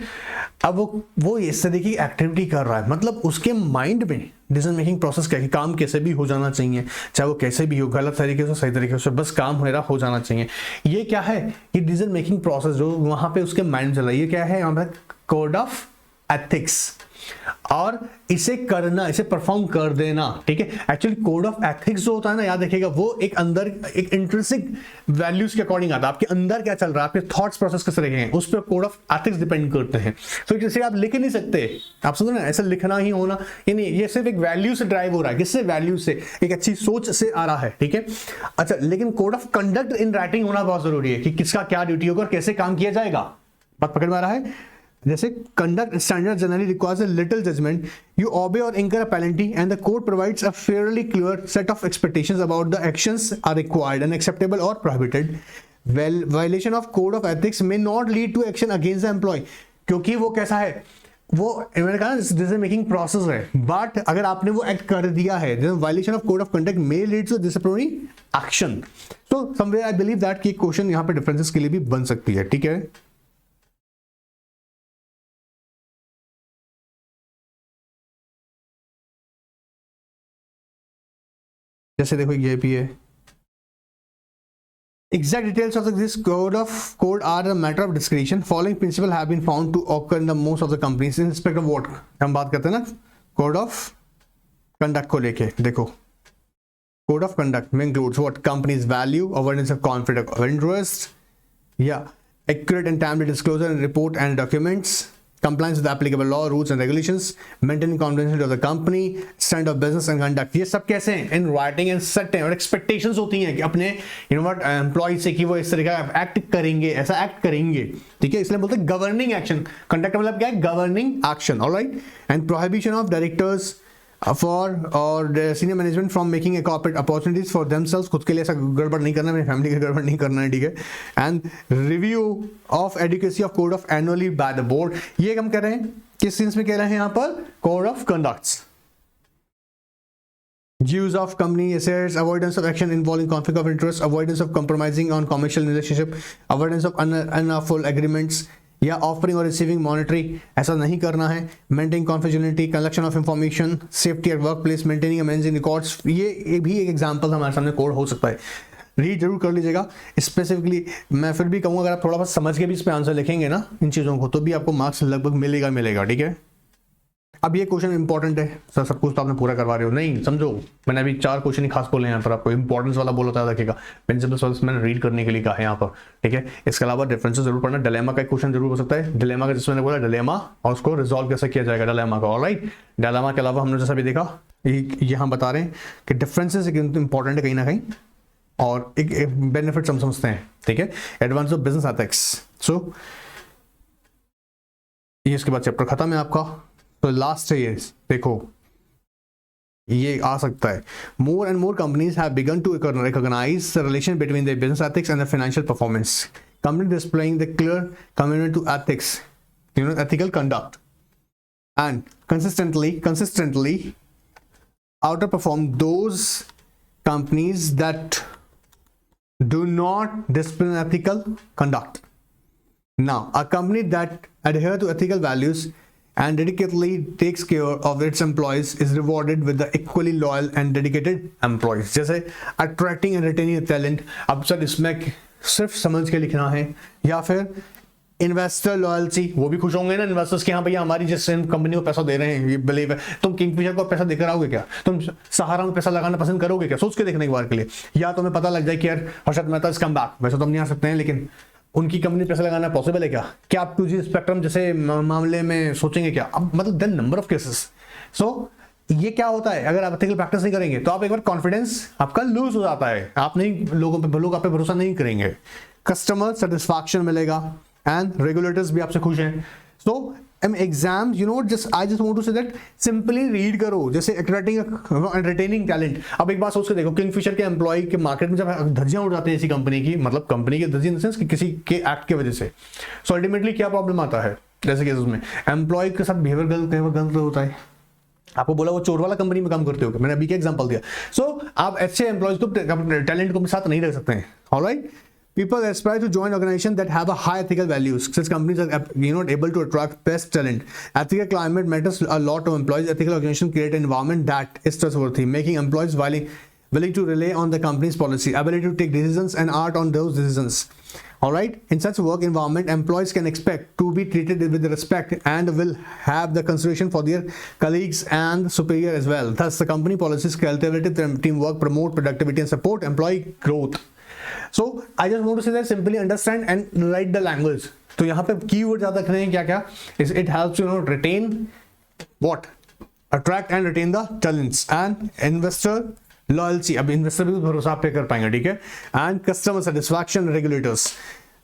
अब वो इस तरीके की एक्टिविटी कर रहा है, मतलब उसके माइंड में डिसीजन मेकिंग प्रोसेस क्या है, काम कैसे भी हो जाना चाहिए, चाहे वो कैसे भी हो, गलत तरीके से सही तरीके से, बस काम मेरा हो जाना चाहिए। ये क्या है, ये डिसीजन मेकिंग प्रोसेस जो वहां पे उसके माइंड चल रहा है, ये क्या है, यहाँ पे कोड ऑफ एथिक्स। और इसे करना, इसे परफॉर्म कर देना, ठीक है। एक्चुअली कोड ऑफ एथिक्स जो होता है ना, याद रखिएगा, वो एक अंदर एक इंट्रिंसिक वैल्यूज के अकॉर्डिंग आता है, आपके अंदर क्या चल रहा है, आपके थॉट्स प्रोसेस किस तरह के हैं, उस पर कोड ऑफ एथिक्स डिपेंड करते हैं। तो जैसे आप लिख नहीं सकते, आप समझ रहे हैं, ऐसा लिखना ही होना ये नहीं, ये सिर्फ एक वैल्यू से ड्राइव हो रहा है, किससे, वैल्यू से, एक अच्छी सोच से आ रहा है, ठीक है। अच्छा, लेकिन code of conduct in writing होना बहुत जरूरी है कि किसका क्या ड्यूटी होगा और कैसे काम किया जाएगा। बात पकड़ में आ रहा है। जैसे conduct standard generally requires a little judgement, you obey और incur a penalty and the code provides a fairly clear set of expectations about the actions are required and acceptable or prohibited. Well, violation of code of ethics may not lead to action against the employee, क्योंकि वो कैसा है, वो मैंने कहा decision making process है, but अगर आपने वो एक्ट कर दिया है, violation of code of conduct may lead to disciplinary action. तो समवेयर आई बिलीव दैट कि क्वेश्चन यहाँ पे डिफरेंसेस के लिए भी बन सकती है, ठीक है। जैसे देखो ये भी है, Exact details of this code are a matter of discretion. Following principle have been found to occur in the most of the companies in respect of what हम बात करते हैं ना कोड ऑफ कंडक्ट को लेके. देखो कोड ऑफ कंडक्ट में includes what companies value, awareness of conflict of interest, या accurate and timely disclosure and report and documents, compliance with applicable law, rules and regulations, maintaining confidentiality of the company, standard of business and conduct. ये सब कैसे हैं? In writing and set हैं और expectations होती हैं कि अपने एम्प्लॉय से कि वो इस तरह का एक्ट करेंगे, ऐसा एक्ट करेंगे. ठीक है, इसलिए बोलते हैं गवर्निंग एक्शन. कंडक्ट मतलब क्या है? Governing action. Alright. And prohibition of directors for और senior management from making a corporate opportunities for themselves. खुद के लिए ऐसा गड़बड़ नहीं करना है, मेरी फैमिली का गड़बड़ नहीं करना है. ठीक है. And review of adequacy of code of annually by the board. ये हम कह रहे हैं किस सेंस में कह रहे हैं यहाँ पर? Code of conducts. Use of company assets, avoidance of action involving conflict of interest, avoidance of compromising on commercial relationship, avoidance of unlawful agreements, या ऑफरिंग और रिसीविंग मॉनिटरी ऐसा नहीं करना है. Maintaining confidentiality, collection of information, safety at work place, maintaining managing records. ये भी एक example हमारे सामने कोड हो सकता है. रीड जरूर कर लीजिएगा. स्पेसिफिकली मैं फिर भी कहूँगा अगर आप थोड़ा बहुत समझ के भी इस पर आंसर लिखेंगे ना इन चीज़ों को, तो भी आपको मार्क्स लगभग मिलेगा. ठीक है. अब ये क्वेश्चन इंपॉर्टेंट है. सर सब कुछ तो आपने पूरा करवा रहे हो, नहीं समझो. मैंने अभी 4 क्वेश्चन ही खास बोले यहाँ पर, आपको इंपॉर्टेंस वाला बोला था रखेगा. प्रिंसिपल सॉल्व्स मैंने रीड करने के लिए कहा है यहाँ पर. ठीक है. इसके अलावा डिफरेंसेस जरूर पढ़ना. डिलेमा का एक क्वेश्चन जरूर हो सकता है. डिलेमा का जिसमें मैंने बोला डिलेमा और उसको रिजॉल्व कैसे किया जाएगा डिलेमा का. ऑलराइट. डिलेमा के अलावा हमने जैसा भी देखा यहाँ बता रहे हैं कि डिफरेंसेस इंपॉर्टेंट है कहीं ना कहीं और एक बेनिफिट हम समझते हैं. ठीक है. Advance of business ethics. So ये इसके बाद चैप्टर खत्म है आपका. तो लास्ट है ये. देखो ये आ सकता है. More and more companies have begun to recognise the relation between the business ethics and the financial performance. Company displaying the clear commitment to ethics, ethical conduct and consistently outperform those companies that do not display ethical conduct. Now, a company that adhere to ethical values and dedicatedly takes care of its employees is rewarded with the equally loyal and dedicated employees. जैसे attracting and retaining talent. अब sir इसमें सिर्फ समझ के लिखना है या फिर इन्वेस्टर लॉयल्टी, वो भी खुश होंगे ना इन्वेस्टर्स के, हाँ भैया हमारी जिस कंपनी को पैसा दे रहे हैं ये बिलीव है. तुम किंगफिशर को पैसा देकर आओगे क्या? तुम सहारा में पैसा लगाना पसंद करोगे क्या? सोच के देखने एक बार के लिए. या तुम्हें पता लग जाए कि यार Harshad Mehta is come back, वैसे तो हम नहीं आ सकते हैं लेकिन उनकी कंपनी पैसा लगाना पॉसिबल है क्या? क्या आप 2G स्पेक्ट्रम जैसे मामले में सोचेंगे क्या? अब मतलब देन नंबर ऑफ केसेस. सो ये क्या होता है, अगर आप एथिकल प्रैक्टिस नहीं करेंगे तो आप एक बार कॉन्फिडेंस आपका लूज हो जाता है. आप नहीं लोग आप पे भरोसा नहीं करेंगे. कस्टमर सेटिस्फैक्शन मिलेगा एंड रेगुलेटर्स भी आपसे खुश हैं. So exam I just want to say that simply read करो. जैसे अट्रैक्टिंग एंड रिटेनिंग टैलेंट. अब एक बात सोच के देखो, किंगफिशर के एम्प्लॉय के मार्केट में जब धज्जियां उड़ जाती है इसी कंपनी की, मतलब कंपनी के धज्जी इन द सेंस कि किसी के एक्ट की वजह से, सो अल्टीमेटली क्या प्रॉब्लम आता है? जैसे कि उसमें एम्प्लॉय के साथ बिहेवियर गलत होता है. आपको बोला वो चोर वाला कंपनी में काम करते हो, मैंने अभी क्या एग्जांपल दिया. सो आप अच्छे एम्प्लॉयज को टैलेंट को साथ नहीं रख सकते हैं. Alright. People aspire to join organizations that have a high ethical values. Such companies are able to attract best talent. Ethical climate matters a lot to employees. Ethical organizations create an environment that is trustworthy, making employees willing to rely on the company's policy, ability to take decisions, and act on those decisions. All right. In such work environment, employees can expect to be treated with respect and will have the consideration for their colleagues and superior as well. Thus, the company policies cultivate teamwork, promote productivity, and support employee growth. So I just want to say that simply understand and write the language. तो यहाँ पे keyword ज्यादा रख रहे हैं क्या? It helps retain what? Attract and retain the talents and investor loyalty. अब investor भी भरोसा आप पे कर पाएंगे. ठीक है. And customer satisfaction, regulators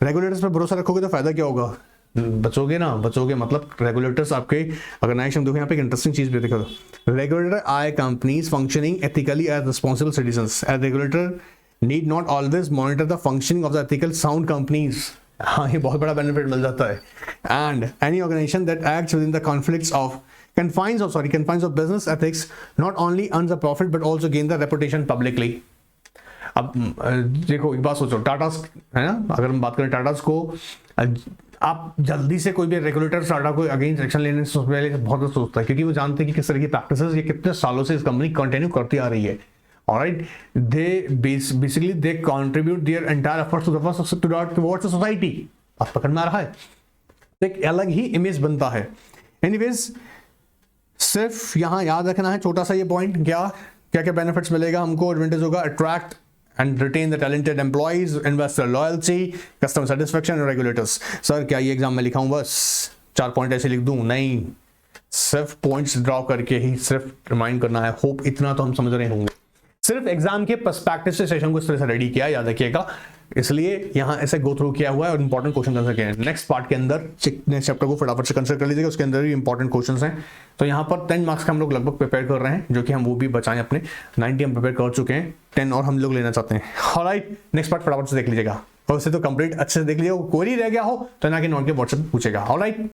पे भरोसा रखोगे तो फायदा क्या होगा? बचोगे मतलब रेगुलेटर्स आपके ऑर्गेनाइजेशन. देखो यहाँ पे एक इंटरेस्टिंग चीज भी देखो. Regulator are companies functioning ethically as responsible citizens. As regulator need not always monitor the functioning of the ethical sound companies. हाँ, ये बहुत बड़ा बेनिफिट मिल जाता है. And any organization that acts within the confines of business ethics not only earns a profit but also gain the reputation publicly. अब देखो एक बात सोचो, टाटास है ना, अगर हम बात करें टाटास को, आप जल्दी से कोई भी रेगुलेटर टाटा को अगेंस्ट एक्शन लेने से पहले बहुत सोचता है, क्योंकि वो जानते हैं कि किस तरह की प्रैक्टिसेस ये कितने सालों से इस कंपनी कंटिन्यू करती आ रही है. Alright, they basically they contribute their entire efforts towards the society. आप पकड़ में आ रहा है, एक अलग ही इमेज बनता है। एनीवेज, सिर्फ यहां याद रखना है छोटा सा ये पॉइंट, क्या क्या क्या बेनिफिट्स मिलेगा हमको, एडवांटेज होगा, attract and retain the talented employees, investor loyalty, customer satisfaction and regulators. Sir क्या ये एग्जाम में लिखा हूं बस 4 पॉइंट ऐसे लिख दूं? नहीं, सिर्फ पॉइंट्स ड्रॉ करके ही सिर्फ रिमाइंड करना है। होप इतना तो हम समझ रहे होंगे। सिर्फ एग्जाम के पर्सपेक्टिव से सेशन को इस तरह से रेडी किया, याद रखिएगा, इसलिए यहां ऐसे गो थ्रू किया हुआ है और इंपॉर्टेंट क्वेश्चन कर सके हैं। नेक्स्ट पार्ट के अंदर नेक्स्ट चैप्टर को फटाफट से कंसिडर कर लीजिएगा, उसके अंदर भी इंपॉर्टेंट क्वेश्चंस हैं। तो यहाँ पर 10 मार्क्स का हम लोग लगभग प्रिपेयर कर रहे हैं, जो कि हम वो भी बचाएं अपने। 90 हम प्रिपेयर कर चुके हैं, 10 और हम लोग लेना चाहते हैं। ऑलराइट, नेक्स्ट पार्ट फटाफट से देख लीजिएगा, और उसे तो कंप्लीट अच्छे से देख लीजिएगा। कोई रह गया हो तो ना कि नॉन के व्हाट्सएप पूछेगा। ऑलराइट।